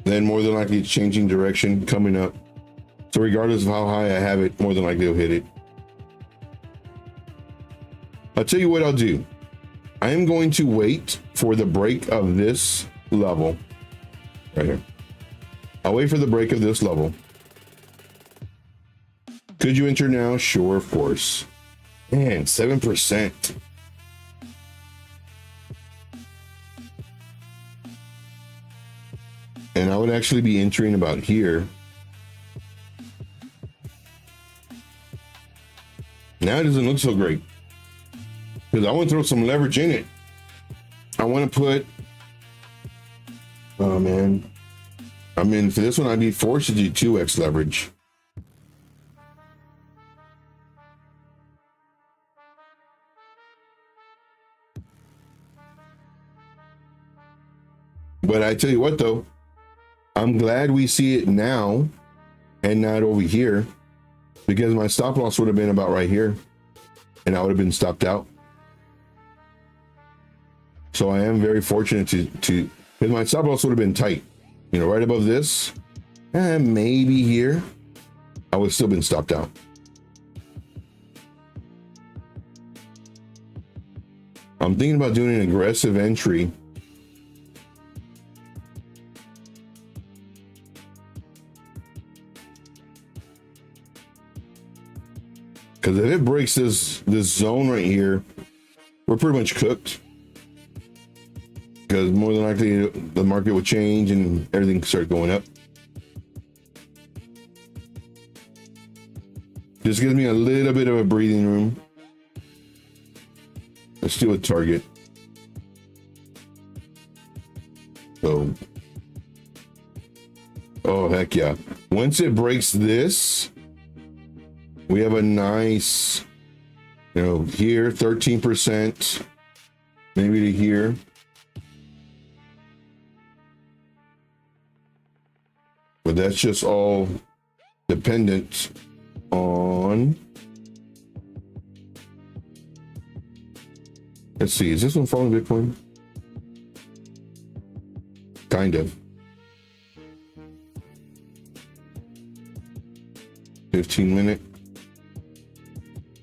then more than likely it's changing direction, coming up. So regardless of how high I have it, more than likely it'll hit it. I'll tell you what I'll do. I am going to wait for the break of this level right here. I'll wait for the break of this level. Could you enter now? Sure, of course. Man, 7%. And I would actually be entering about here. Now it doesn't look so great, because I want to throw some leverage in it. I want to put, oh man, I mean, for this one, I'd be forced to do 2x leverage. But I tell you what, though, I'm glad we see it now and not over here, because my stop loss would have been about right here. and I would have been stopped out. So I am very fortunate to because my stop loss would have been tight, you know, right above this, and maybe here, I would have still been stopped out. I'm thinking about doing an aggressive entry. Because if it breaks this zone right here, we're pretty much cooked. Because more than likely the market will change and everything can start going up. Just gives me a little bit of a breathing room. Let's do a target. So, oh heck yeah. Once it breaks this, we have a nice, you know, here 13%, maybe to here. But that's just all dependent on, let's see, is this one following Bitcoin? Kind of. 15-minute.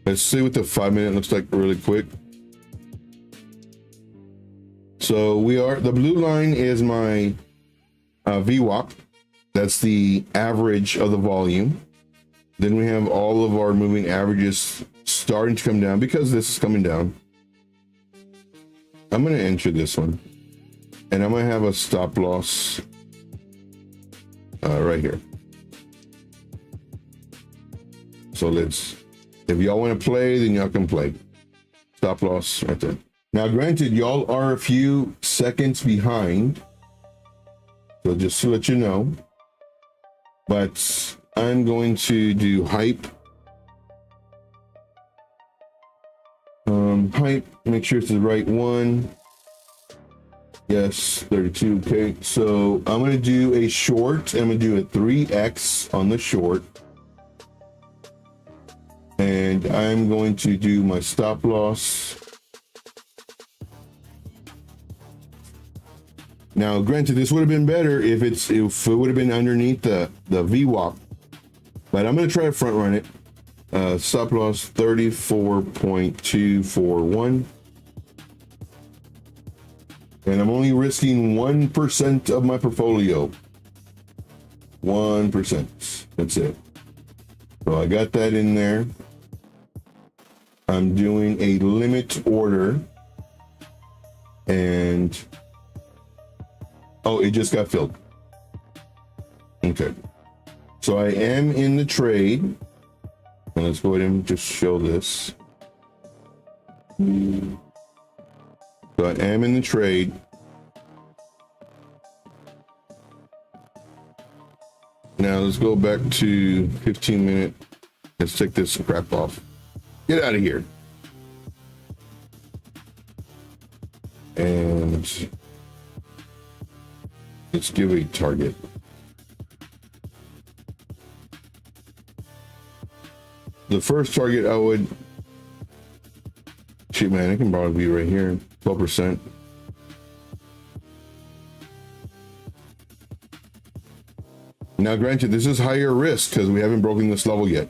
Let's see what the 5-minute looks like really quick. So we are, the blue line is my VWAP. That's the average of the volume. Then we have all of our moving averages starting to come down because this is coming down. I'm going to enter this one, and I'm going to have a stop loss right here. So let's, if y'all want to play, then y'all can play. Stop loss right there. Now, granted, y'all are a few seconds behind. So just to let you know, but I'm going to do hype. Hype, make sure it's the right one. Yes, 32. Okay, so I'm going to do a short. I'm going to do a 3x on the short. And I'm going to do my stop loss. Now, granted, this would have been better if it would have been underneath the VWAP, but I'm going to try to front run it. Stop loss 34.241, and I'm only risking 1% of my portfolio. 1%. That's it. So I got that in there. I'm doing a limit order, and oh, it just got filled. Okay. So I am in the trade. And let's go ahead and just show this. So I am in the trade. Now let's go back to 15-minute. Let's take this crap off. Get out of here. And let's give a target. The first target I would, shoot man, it can probably be right here, 12%. Now granted, this is higher risk because we haven't broken this level yet.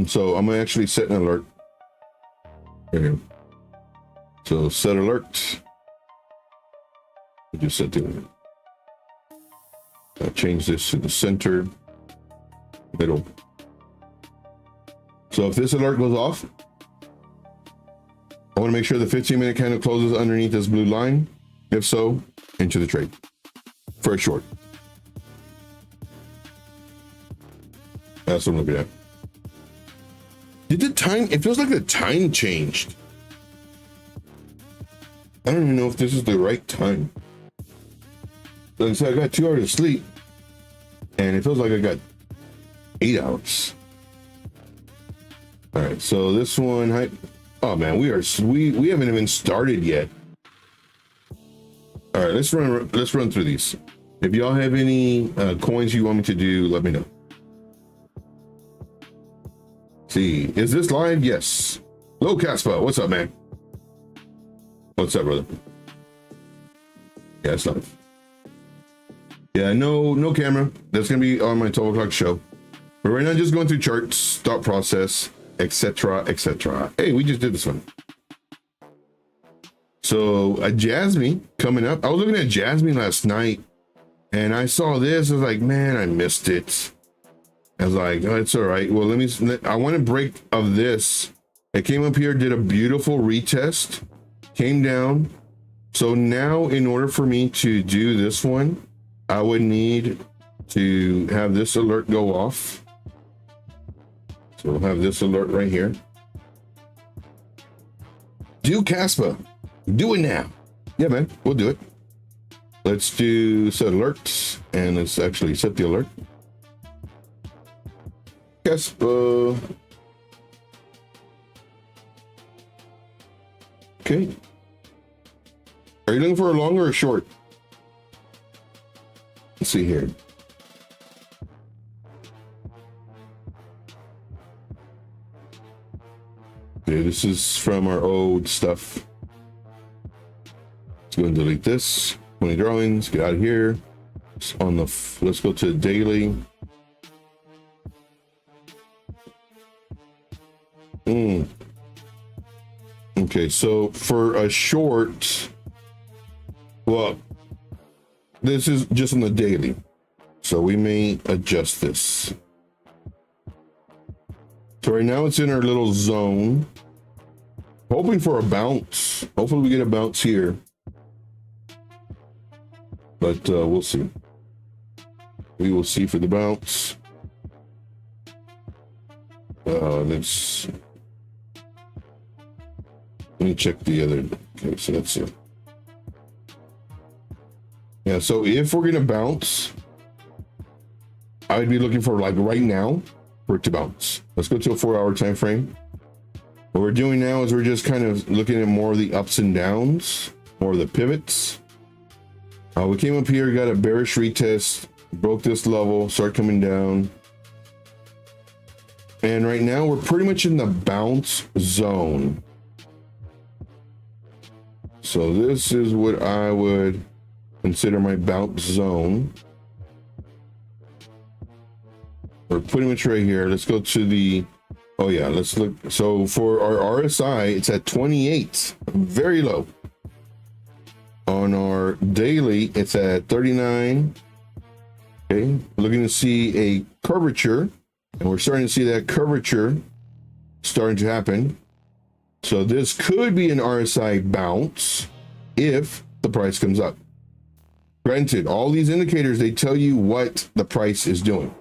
So I'm gonna actually set an alert. Here. So set alert. We just set the, I'll change this to the center, middle. So if this alert goes off, I want to make sure the 15-minute candle closes underneath this blue line. If so, into the trade for a short. That's what I'm looking at. Did the time, it feels like the time changed. I don't even know if this is the right time. Like I said, I got 2 hours of sleep, and it feels like I got 8 hours. All right, so this one, oh man, we haven't even started yet. All right, let's run through these. If y'all have any coins you want me to do, let me know. see, is this live? Yes. Hello, Caspa. What's up, man? What's up, brother? Yeah, it's live. Yeah, no camera. That's gonna be on my 12 o'clock show. But right now, just going through charts, thought process, etc., etc. Hey, we just did this one. So a Jasmine coming up. I was looking at Jasmine last night, and I saw this. I was like, man, I missed it. I was like, oh, it's all right. Well, I want to break of this. It came up here, did a beautiful retest, came down. So now, in order for me to do this one, I would need to have this alert go off. So we'll have this alert right here. Do Caspa. Do it now. Yeah, man, we'll do it. Let's do set alerts, and let's actually set the alert. Caspa. Okay. Are you looking for a long or a short? Let's see here. Okay, this is from our old stuff. Let's go and delete this. 20 drawings, get out of here. Let's go to daily. Okay, so for a short, well, this is just on the daily, so we may adjust this. So right now it's in our little zone, hoping for a bounce. Hopefully we get a bounce here, but we'll see. We will see for the bounce. Let me check the other. Okay, so let's see. Yeah, so if we're gonna bounce, I would be looking for, like, right now for it to bounce. Let's go to a 4-hour time frame. What we're doing now is we're just kind of looking at more of the ups and downs, more of the pivots. We came up here, got a bearish retest, broke this level, start coming down. And right now we're pretty much in the bounce zone. So this is what I would consider my bounce zone. We're pretty much right here. Let's go to the, oh yeah, let's look. So for our RSI, it's at 28, very low. On our daily, it's at 39. Okay, looking to see a curvature, and we're starting to see that curvature starting to happen. So this could be an RSI bounce if the price comes up. Granted, all these indicators, they tell you what the price is doing.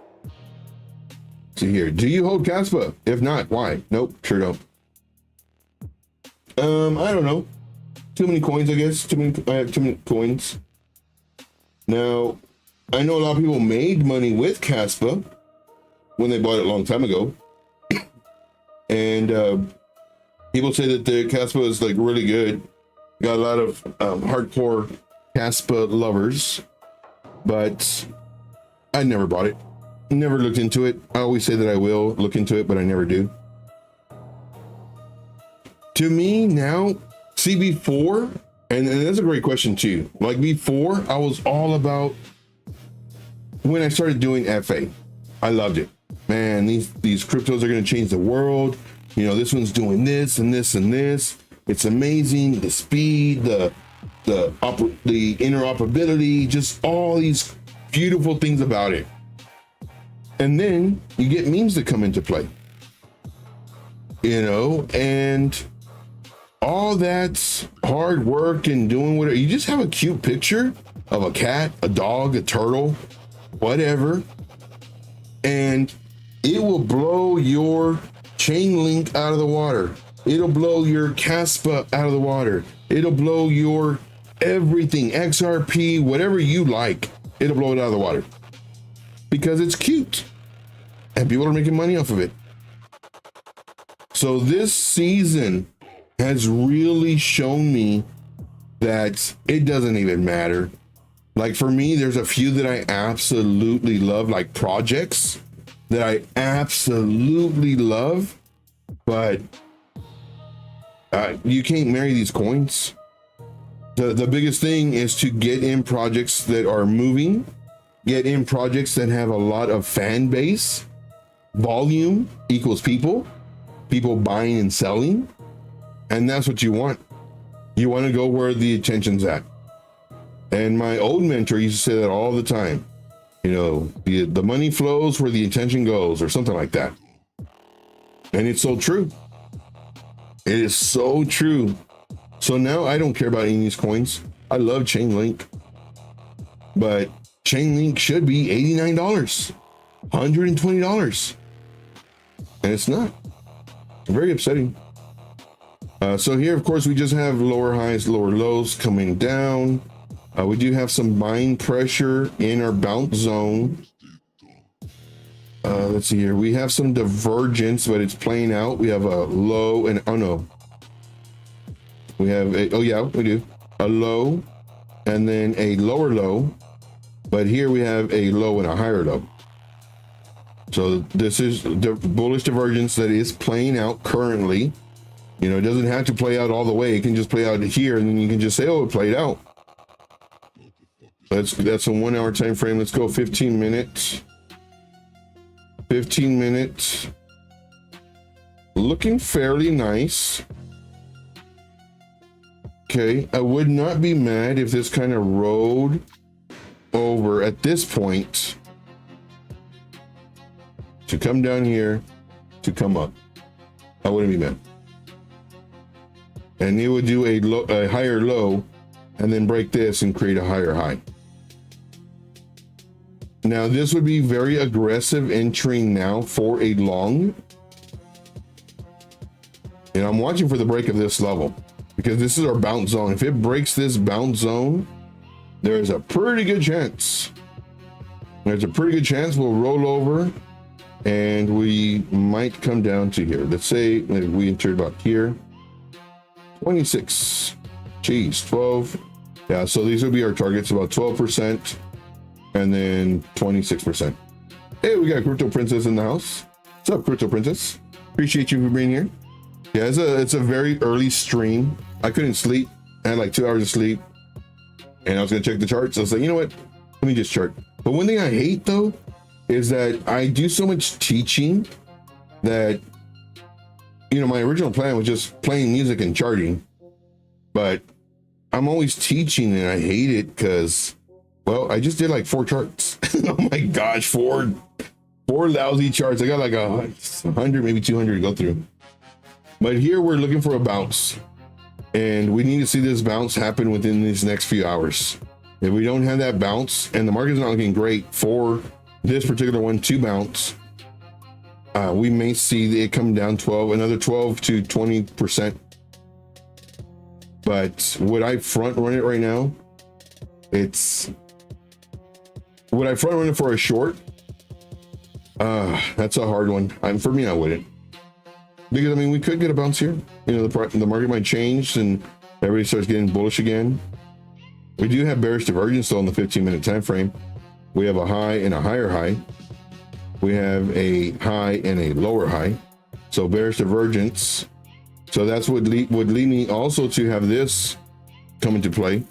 See here, do you hold Caspa? If not, why? Nope, sure don't. I don't know. Too many coins, I guess. I have too many coins. Now, I know a lot of people made money with Caspa when they bought it a long time ago. And people say that the Caspa is, like, really good. Got a lot of hardcore Caspa lovers, but I never bought it. Never looked into it. I always say that I will look into it, but I never do. To me now, see, before, and that's a great question too. Like, before, I was all about, when I started doing FA, I loved it. Man, these cryptos are going to change the world. You know, this one's doing this and this and this. It's amazing. The speed, the interoperability, just all these beautiful things about it. And then you get memes that come into play, you know, and all that's hard work and doing whatever. You just have a cute picture of a cat, a dog, a turtle, whatever, and it will blow your chain link out of the water. It'll blow your Caspa out of the water. It'll blow your everything, XRP, whatever you like. It'll blow it out of the water because it's cute and people are making money off of it. So this season has really shown me that it doesn't even matter. Like, for me, there's a few that I absolutely love, like projects that I absolutely love. but you can't marry these coins. The biggest thing is to get in projects that are moving, get in projects that have a lot of fan base. Volume equals people buying and selling, and that's what you want. You want to go where the attention's at. And my old mentor used to say that all the time. You know, the money flows where the attention goes, or something like that. And it's so true. It is so true. So now I don't care about any of these coins. I love Chainlink, but Chainlink should be $89, $120, and it's not. Very upsetting. So here, of course, we just have lower highs, lower lows coming down. We do have some buying pressure in our bounce zone. Let's see here. We have some divergence, but it's playing out. We have a low and, oh no. We have a, oh yeah, we do. A low and then a lower low. But here we have a low and a higher low. So this is the bullish divergence that is playing out currently. You know, it doesn't have to play out all the way. It can just play out here, and then you can just say, oh, it played out. That's a 1 hour time frame. Let's go 15 minutes. 15 minutes. Looking fairly nice. Okay, I would not be mad if this kind of rode over at this point to come down here to come up. I wouldn't be mad. And it would do a higher low and then break this and create a higher high. Now this would be very aggressive entering now for a long. And I'm watching for the break of this level because this is our bounce zone. If it breaks this bounce zone, there's a pretty good chance. There's a pretty good chance we'll roll over and we might come down to here. Let's say we entered about here. 26, geez, 12. Yeah, so these would be our targets, about 12% and then 26%. Hey, we got Crypto Princess in the house. What's up, Crypto Princess? Appreciate you for being here. Yeah, it's a very early stream. I couldn't sleep. I had like 2 hours of sleep and I was gonna check the charts. I was like, you know what? Let me just chart. But one thing I hate though is that I do so much teaching that, you know, my original plan was just playing music and charting, but I'm always teaching and I hate it because, well, I just did like 4 charts. Oh my gosh, four lousy charts. I got like 100, maybe 200 to go through. But here we're looking for a bounce and we need to see this bounce happen within these next few hours. If we don't have that bounce and the market's not looking great for this particular one to bounce, we may see it come down another 12 to 20%. But would I front run it right now? Would I front run it for a short? That's a hard one. For me, I wouldn't. Because I mean, we could get a bounce here. You know, the market might change and everybody starts getting bullish again. We do have bearish divergence though in the 15-minute time frame. We have a high and a higher high. We have a high and a lower high. So bearish divergence. So that's what would lead me also to have this come into play.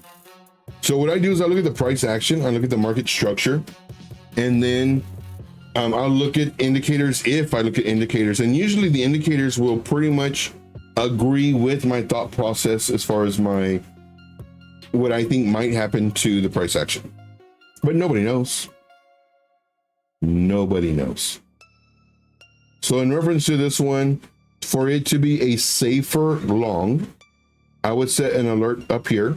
So what I do is I look at the price action, I look at the market structure, and then I'll look at indicators if I look at indicators. And usually the indicators will pretty much agree with my thought process as far as what I think might happen to the price action. But nobody knows. Nobody knows. So in reference to this one, for it to be a safer long, I would set an alert up here.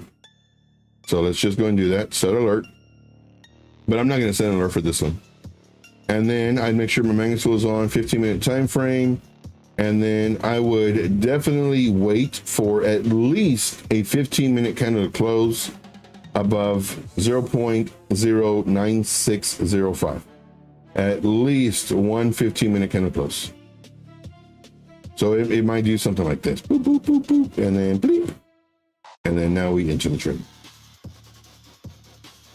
So let's just go and do that, set alert. But I'm not gonna set an alert for this one. And then I'd make sure my magnet tool is on 15-minute time frame. And then I would definitely wait for at least a 15-minute candle to close above 0.09605. At least one 15-minute candle close. So it might do something like this. Boop, boop, boop, boop, and then bleep. And then now we enter the trade.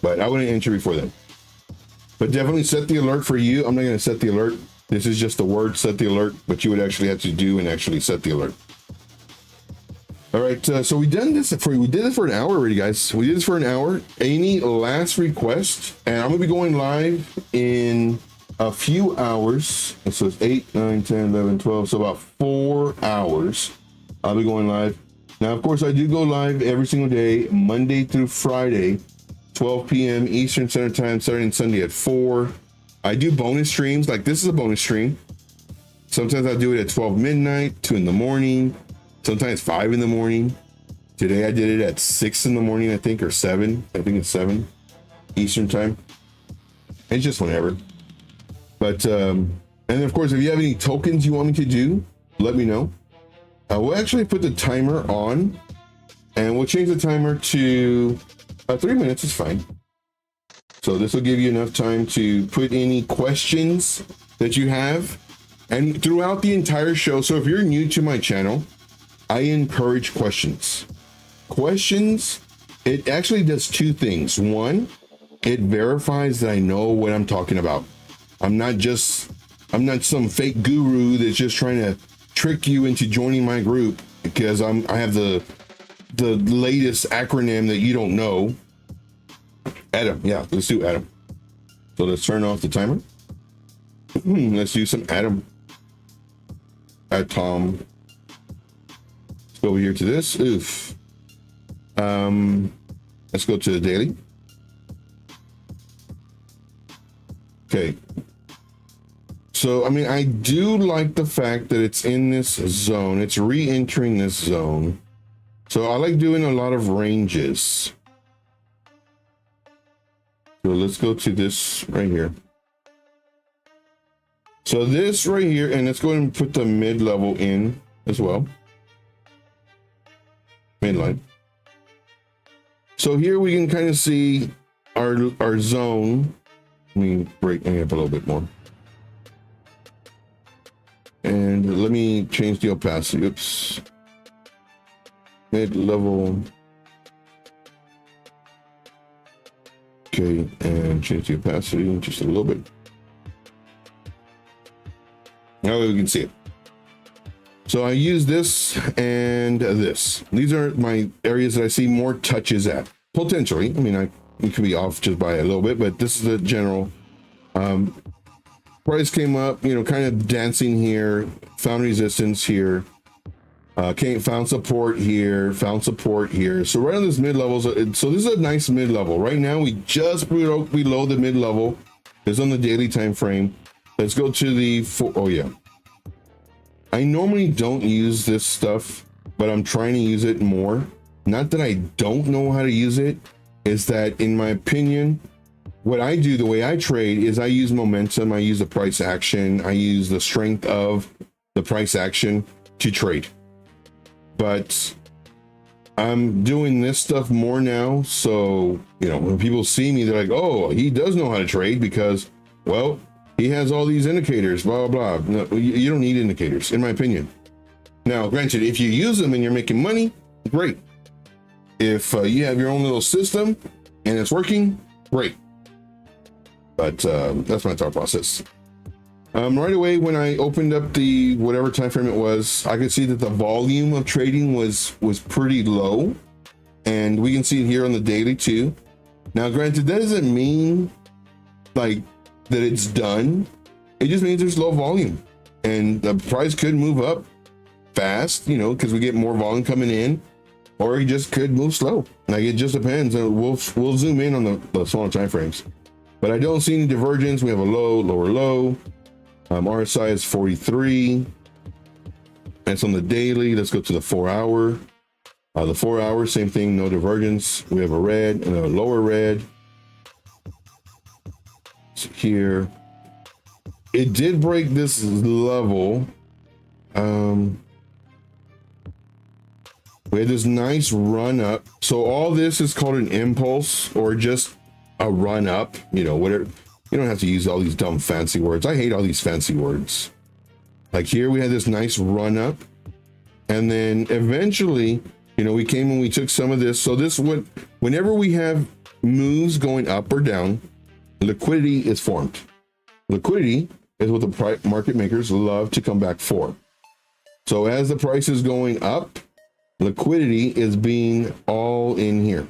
But I wouldn't enter before that. But definitely set the alert for you. I'm not going to set the alert This is just the word set the alert, but you would actually have to do and actually set the alert. All right, so we did this for an hour already, guys. We did this for an hour. Any last request? And I'm gonna be going live in a few hours. So it's 8, 9, 10, 11, 12. So about 4 hours. I'll be going live. Now, of course, I do go live every single day, Monday through Friday, 12 p.m. Eastern Standard Time, Saturday and Sunday at 4. I do bonus streams. Like this is a bonus stream. Sometimes I do it at 12 midnight, 2 in the morning. Sometimes 5 in the morning. Today I did it at 6 in the morning, I think, or 7. I think it's 7 Eastern time. It's just whenever. But, and of course, if you have any tokens you want me to do, let me know. We'll actually put the timer on and we'll change the timer to 3 minutes is fine. So this will give you enough time to put any questions that you have. And throughout the entire show, so if you're new to my channel, I encourage questions. Questions, it actually does 2 things. One, it verifies that I know what I'm talking about. I'm not some fake guru that's just trying to trick you into joining my group because I have the latest acronym that you don't know. Adam, yeah, let's do Adam. So let's turn off the timer. Let's do some Adam. Add Tom. Go over here to this. Oof. Let's go to the daily. Okay. So, I mean, I do like the fact that it's in this zone. It's re-entering this zone. So I like doing a lot of ranges. So let's go to this right here. So this right here, and let's go ahead and put the mid-level in as well. Midline. So here we can kind of see our zone. Let me break it up a little bit more. And let me change the opacity. Oops. Mid-level. Okay, and change the opacity just a little bit. Now we can see it. So I use this and this. These are my areas that I see more touches at. Potentially. I mean, it could be off just by a little bit, but this is the general. Price came up, you know, kind of dancing here. Found resistance here. Found support here. Found support here. So right on this mid-level. So this is a nice mid-level. Right now, we just below the mid-level. It's on the daily time frame. Let's go to the oh yeah. I normally don't use this stuff, but I'm trying to use it more. Not that I don't know how to use it, is that in my opinion, what I do, the way I trade is I use momentum, I use the price action, I use the strength of the price action to trade. But I'm doing this stuff more now. So, you know, when people see me, they're like, oh, he does know how to trade because, well, he has all these indicators, blah, blah, blah. No, you don't need indicators, in my opinion. Now, granted, if you use them and you're making money, great. If you have your own little system and it's working, great. But that's my thought process. Right away, when I opened up the whatever time frame it was, I could see that the volume of trading was pretty low. And we can see it here on the daily too. Now, granted, that doesn't mean like that it's done. It just means there's low volume and the price could move up fast, you know, because we get more volume coming in, or it just could move slow. Like it just depends. We'll zoom in on the smaller time frames, but I don't see any divergence. We have a low, lower low. RSI is 43. That's on the daily. Let's go to the 4 hour. The 4 hour, same thing, no divergence. We have a red and a lower red. Here it did break this level. We had this nice run up. So all this is called an impulse or just a run up, you know, whatever. You don't have to use all these dumb fancy words. I hate all these fancy words. Like here we had this nice run up, and then eventually, you know, we came and we took some of this. So this would, whenever we have moves going up or down, liquidity is formed. Liquidity is what the market makers love to come back for. So as the price is going up, liquidity is being all in here.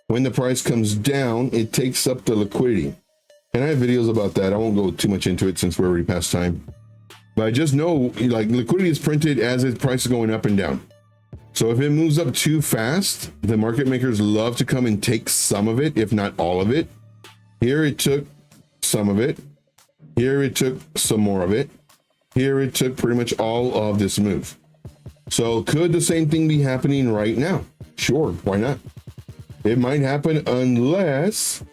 When the price comes down, it takes up the liquidity. And I have videos about that. I won't go too much into it since we're already past time. But I just know, like, liquidity is printed as its price is going up and down. So if it moves up too fast, the market makers love to come and take some of it, if not all of it. Here it took some of it. Here it took some more of it. Here it took pretty much all of this move. So could the same thing be happening right now? Sure, why not? It might happen unless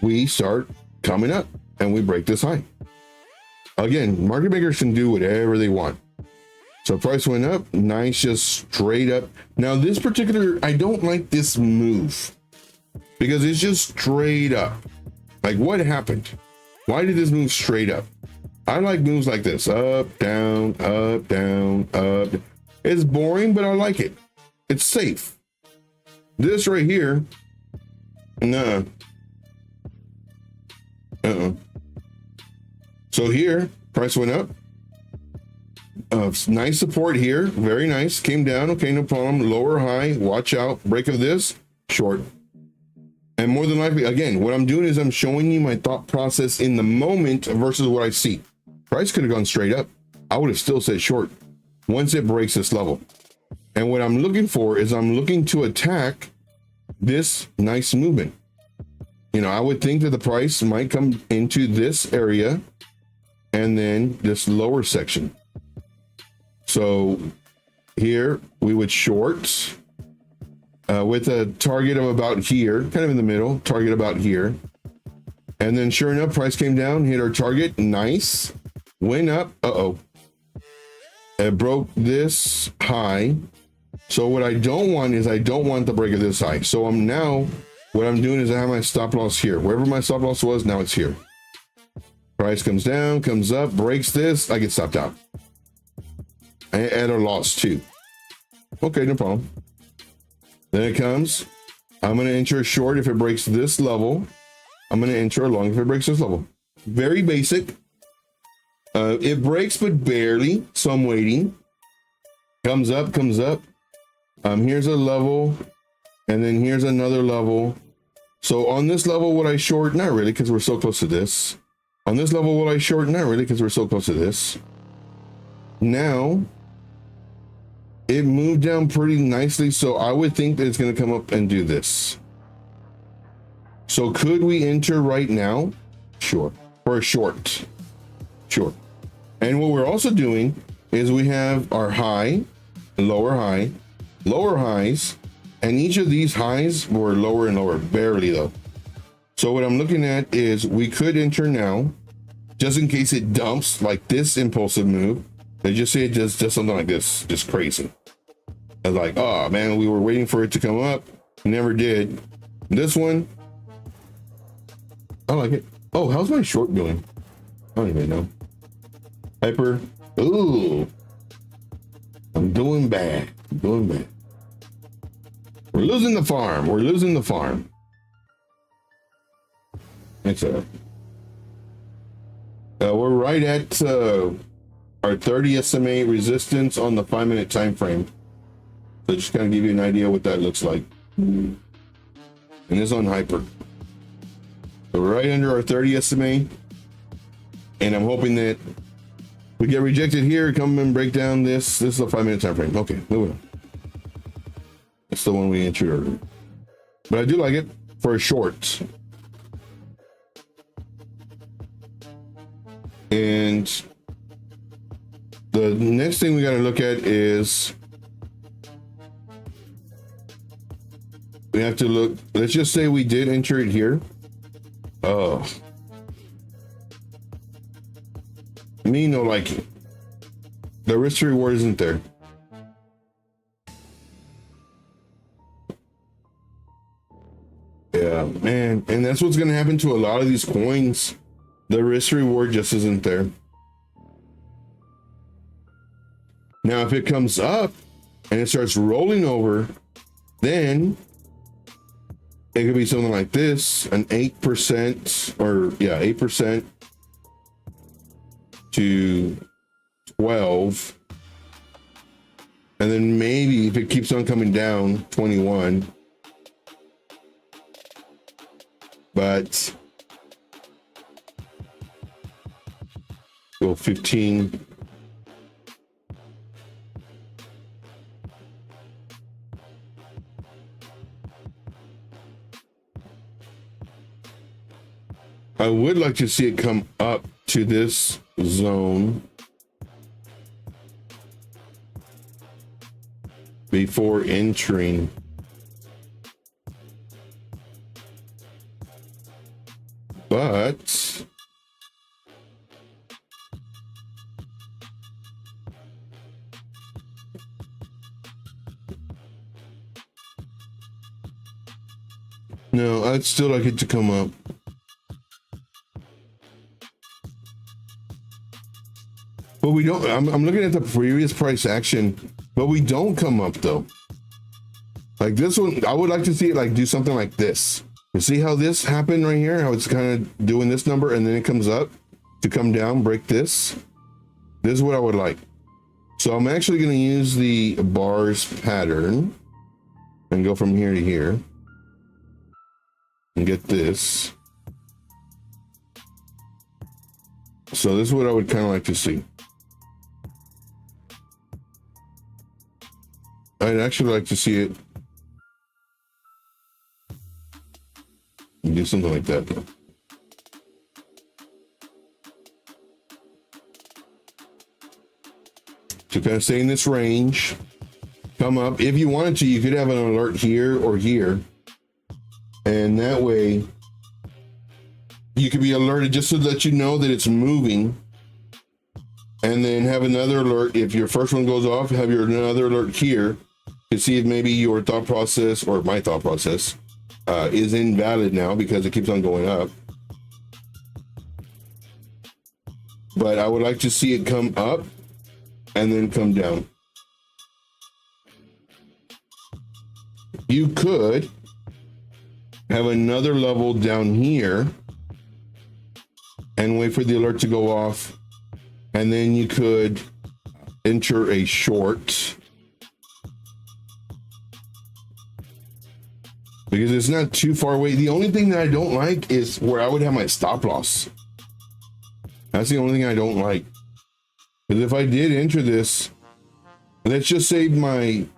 we start coming up and we break this high. Again, market makers can do whatever they want. So price went up, nice, just straight up. Now this particular, I don't like this move because it's just straight up. Like, what happened? Why did this move straight up? I like moves like this, up, down, up, down, up. It's boring, but I like it. It's safe. This right here, nah. So here, price went up. Nice support here, very nice. Came down, okay, no problem. Lower high, watch out. Break of this, short. And more than likely, again, what I'm doing is I'm showing you my thought process in the moment versus what I see. Price could have gone straight up. I would have still said short once it breaks this level. And what I'm looking for is I'm looking to attack this nice movement. You know, I would think that the price might come into this area and then this lower section. So here we would short with a target of about here, kind of in the middle, target about here. And then sure enough, price came down, hit our target, nice, went up, it broke this high. So what I don't want is I don't want the break of this high. So I'm now, what I'm doing is I have my stop loss here. Wherever my stop loss was, now it's here. Price comes down, comes up, breaks this, I get stopped out. I add a loss too. Okay, no problem. Then it comes, I'm going to enter a short if it breaks this level. I'm going to enter a long if it breaks this level. Very basic. It breaks, but barely. So I'm waiting. Comes up, comes up. Here's a level. And then here's another level. So on this level, would I short? Not really, because we're so close to this. On this level, will I short? Not really, because we're so close to this. Now, it moved down pretty nicely, so I would think that it's going to come up and do this. So could we enter right now? Sure. For a short. Sure. And what we're also doing is we have our high, lower highs, and each of these highs were lower and lower, barely though. So what I'm looking at is we could enter now, just in case it dumps like this impulsive move. They just say it does something like this, just crazy. I was like, oh man, we were waiting for it to come up, never did. This one, I like it. Oh, how's my short doing? I don't even know. Hyper, ooh, I'm doing bad, We're losing the farm, Next up. We're right at our 30 SMA resistance on the 5-minute time frame. So just kind of give you an idea what that looks like. And it's on hyper. So we're right under our 30 SMA. And I'm hoping that we get rejected here, come and break down this. This is a 5-minute time frame. Okay, moving on. That's the one we entered earlier. But I do like it for a short. And the next thing we got to look at is we have to look, let's just say we did enter it here. Oh, me no like it. The risk to reward isn't there. Yeah, man. And that's what's going to happen to a lot of these coins. The risk reward just isn't there. Now, if it comes up and it starts rolling over, then it could be something like this, an 8% or 8%. to 12. And then maybe if it keeps on coming down, 21. But go 15. I would like to see it come up to this zone before entering. But no, I'd still like it to come up. But we don't, I'm looking at the previous price action, but we don't come up though. Like this one, I would like to see it like do something like this. You see how this happened right here? How it's kind of doing this number and then it comes up to come down, break this. This is what I would like. So I'm actually going to use the bars pattern and go from here to here and get this. So this is what I would kind of like to see. I'd actually like to see it do something like that though. To kind of stay in this range, come up. If you wanted to, you could have an alert here or here. And that way you could be alerted just so that you know that it's moving. And then have another alert. If your first one goes off, have your another alert here to see if maybe your thought process or my thought process is invalid now because it keeps on going up. But I would like to see it come up and then come down. You could have another level down here and wait for the alert to go off. And then you could enter a short because it's not too far away. The only thing that I don't like is where I would have my stop loss. That's the only thing I don't like. Because if I did enter this, let's just say it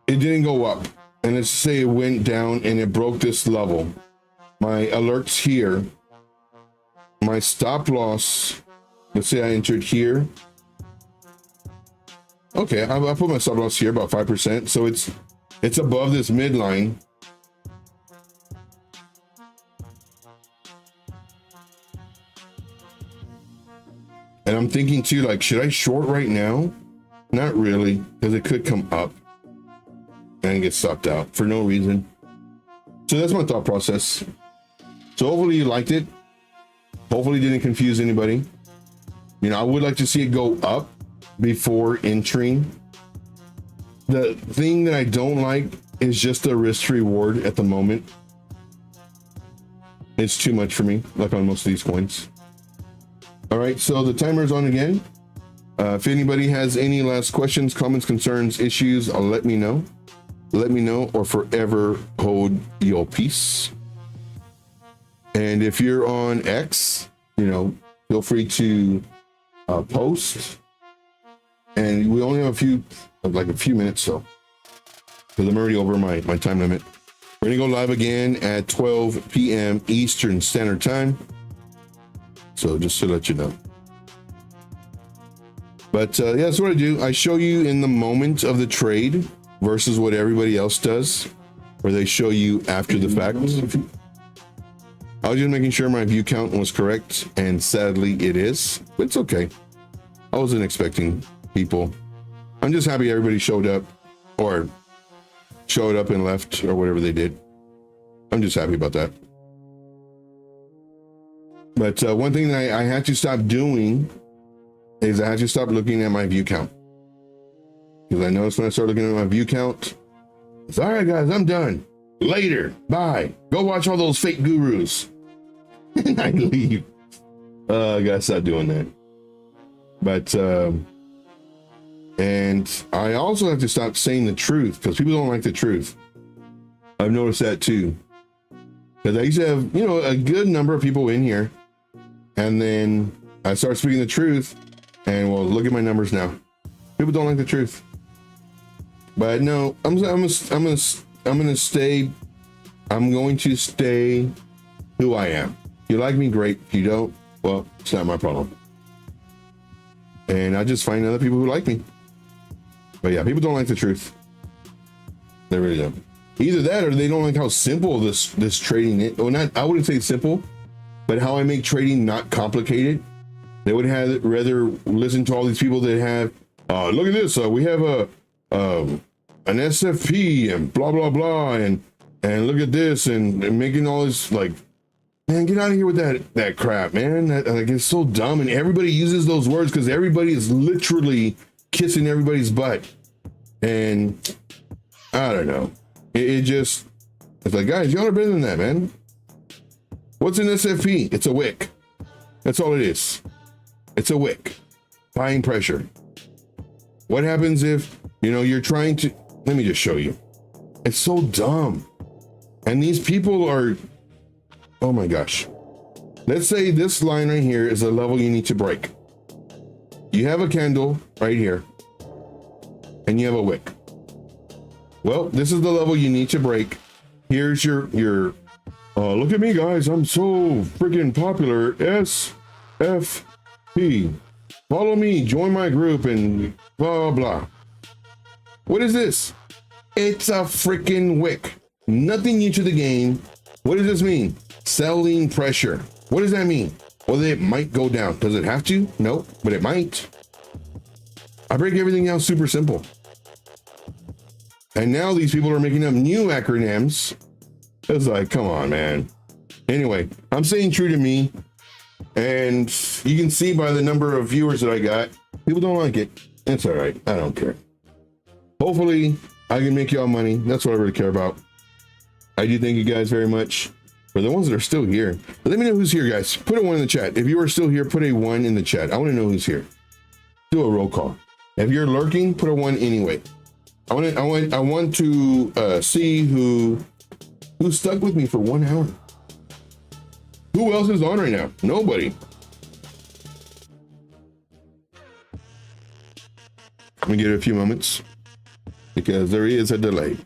didn't go up. And let's say it went down and it broke this level. My alerts here, my stop loss, let's say I entered here. Okay, I'll put my stop loss here about 5%. So it's above this midline. And I'm thinking too, like, should I short right now? Not really, because it could come up and get stopped out for no reason. So that's my thought process. So hopefully you liked it. Hopefully it didn't confuse anybody. You know, I would like to see it go up before entering. The thing that I don't like is just the risk reward at the moment. It's too much for me, like on most of these coins. All right, so the timer's on again. If anybody has any last questions, comments, concerns, issues, let me know. Let me know, or forever hold your peace. And if you're on X, you know, feel free to post. And we only have a few minutes, so because I'm already over my time limit. We're gonna go live again at 12 p.m. Eastern Standard Time. So just to let you know. But yeah, that's what I do. I show you in the moment of the trade versus what everybody else does, where they show you after the fact. I was just making sure my view count was correct, and sadly it is, but it's okay. I wasn't expecting people. I'm just happy everybody showed up and left or whatever they did. I'm just happy about that. But one thing that I had to stop doing is I had to stop looking at my view count. Because I noticed when I started looking at my view count, it's all right, guys, I'm done. Later, bye. Go watch all those fake gurus. And I leave. I gotta stop doing that. But and I also have to stop saying the truth because people don't like the truth. I've noticed that too. Because I used to have, you know, a good number of people in here, and then I start speaking the truth, and well, look at my numbers now. People don't like the truth. But no, I'm going to stay who I am. If you like me, great. If you don't, well, it's not my problem. And I just find other people who like me. But yeah, people don't like the truth. They really don't. Either that, or they don't like how simple this trading is. Well, not, I wouldn't say simple, but how I make trading not complicated. They would have rather listen to all these people that have, look at this. We have an SFP and blah blah blah, and look at this, and making all this, like, man, get out of here with that crap, man. Like, it's so dumb, and everybody uses those words because everybody is literally kissing everybody's butt, and I don't know. It's like, guys, y'all are better than that, man. What's an SFP? It's a wick. That's all it is. It's a wick. Buying pressure. What happens if, you know, you're trying to, let me just show you. It's so dumb. And these people are, oh my gosh. Let's say this line right here is a level you need to break. You have a candle right here, and you have a wick. Well, this is the level you need to break. Here's your look at me, guys. I'm so freaking popular. SFP. Follow me, join my group, and blah, blah, blah. What is this? It's a freaking wick. Nothing new to the game. What does this mean? Selling pressure. What does that mean? Well, it might go down. Does it have to? No, but it might. I break everything down super simple. And now these people are making up new acronyms. It's like, come on, man. Anyway, I'm staying true to me. And you can see by the number of viewers that I got, people don't like it. It's all right. I don't care. Hopefully, I can make y'all money. That's what I really care about. I do thank you guys very much. For the ones that are still here, let me know who's here, guys. Put a 1 in the chat. If you are still here, put a 1 in the chat. I want to know who's here. Do a roll call. If you're lurking, put a 1 anyway. I want to see who stuck with me for 1 hour. Who else is on right now? Nobody. Let me give it a few moments because there is a delay.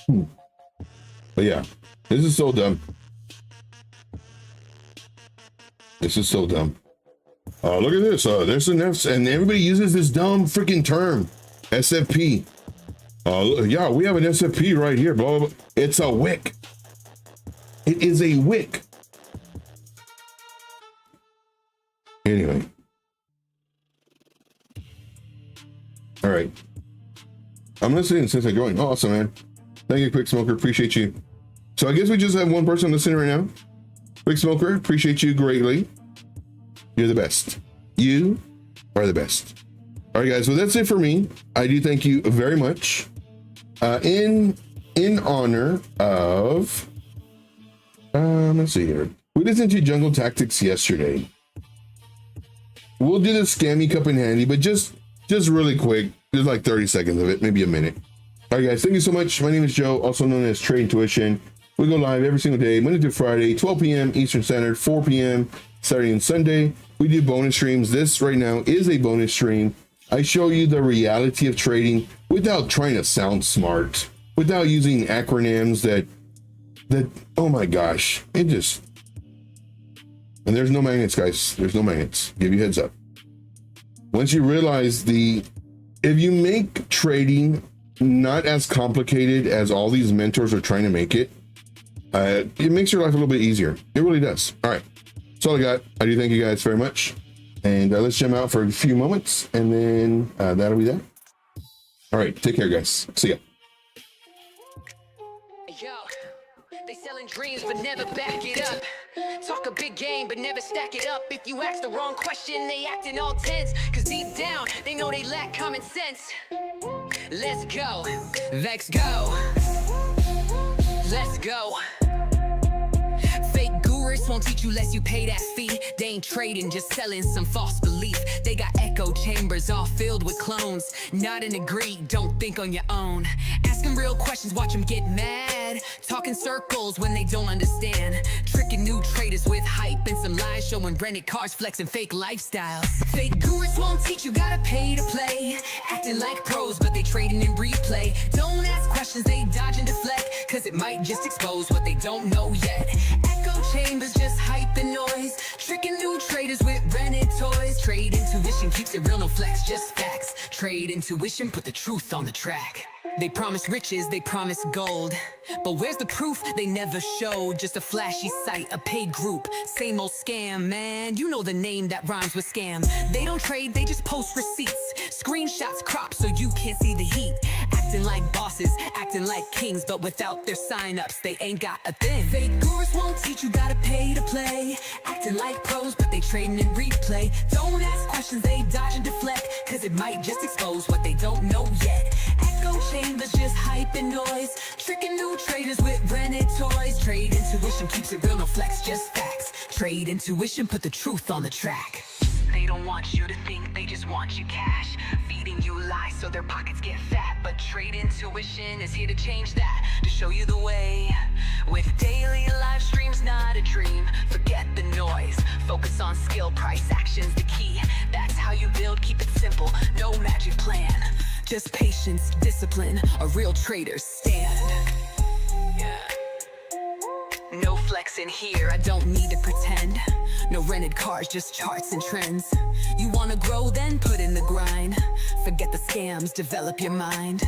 But yeah, this is so dumb. This is so dumb. Look at this. There's an F, and everybody uses this dumb freaking term, SFP. Yeah, we have an SFP right here. Blah, blah, blah. It's a wick. It is a wick. Anyway. All right. I'm listening since I joined. Awesome, man. Thank you, Quick Smoker. Appreciate you. So I guess we just have one person listening right now. Quick Smoker, appreciate you greatly. You're the best. You are the best. All right, guys. Well, that's it for me. I do thank you very much. In honor of, let's see here. We listened to Jungle Tactics yesterday. We'll do the Scammy Cup in handy, but just really quick, just like 30 seconds of it, maybe a minute. All right, guys. Thank you so much. My name is Joe, also known as Trade Intuition. We go live every single day, Monday through Friday, 12 p.m. Eastern Standard, 4 p.m. Saturday and Sunday. We do bonus streams. This right now is a bonus stream. I show you the reality of trading without trying to sound smart, without using acronyms that oh my gosh, it just, and there's no magnets, guys. There's no magnets. Give you heads up. Once you realize if you make trading not as complicated as all these mentors are trying to make it, it makes your life a little bit easier. It really does. All right. That's all I got. I do thank you guys very much. And let's jam out for a few moments, and then that'll be that. All right. Take care, guys. See ya. Yo, they selling dreams but never back it up. Talk a big game but never stack it up. If you ask the wrong question, they acting all tense. Cause deep down, they know they lack common sense. Let's go. Let's go. Let's go. Fake guru gurus won't teach you less you pay that fee. They ain't trading, just selling some false belief. They got echo chambers all filled with clones. Not in a greed, don't think on your own. Asking real questions, watch them get mad. Talking circles when they don't understand. Tricking new traders with hype and some lies, showing rented cars, flexing fake lifestyles. Fake gurus won't teach you, gotta pay to play. Acting like pros, but they trading in replay. Don't ask questions, they dodge and deflect, cause it might just expose what they don't know yet. Echo chambers, just hype and noise. Tricking new traders with rented toys. Trade intuition keeps it real, no flex, just facts. Trade intuition, put the truth on the track. They promise riches, they promise gold, but where's the proof? They never showed. Just a flashy site, a paid group. Same old scam, man. You know the name that rhymes with scam. They don't trade, they just post receipts. Screenshots cropped so you can't see the heat. Acting like bosses, acting like kings, but without their sign-ups, they ain't got a thing. Fake gurus won't teach you, gotta pay to play. Acting like pros, but they trading in replay. Don't ask questions, they dodge and deflect, cause it might just expose what they don't know yet. Echo chambers, just hype and noise. Tricking new traders with rented toys. Trade intuition keeps it real, no flex, just facts. Trade intuition, put the truth on the track. They don't want you to think, they just want you cash. Feeding you lies so their pockets get fat. But trade intuition is here to change that, to show you the way. With daily live streams, not a dream. Forget the noise, focus on skill, price, action's the key. That's how you build, keep it simple, no magic plan. Just patience, discipline, a real trader's stand. Yeah. No flex in here, I don't need to pretend. No rented cars, just charts and trends. You wanna grow, then put in the grind. Forget the scams, develop your mind.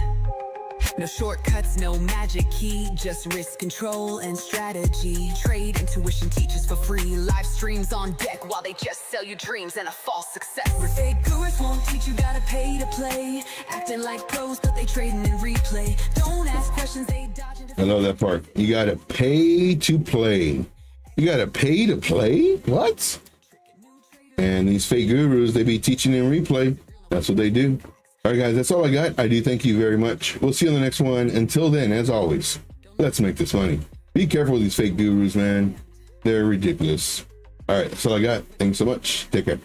No shortcuts, no magic key, just risk control and strategy. Trade intuition teaches for free. Live streams on deck while they just sell you dreams and a false success. Fake gurus won't teach you, gotta pay to play. Acting like pros, but they trading in replay. Don't ask questions, they dodge and I love that part. You gotta pay to play. You gotta pay to play? What? And these fake gurus, they be teaching in replay. That's what they do. All right, guys, that's all I got. I do thank you very much. We'll see you on the next one. Until then, as always, let's make this money. Be careful with these fake gurus, man. They're ridiculous. All right, that's all I got. Thanks so much. Take care.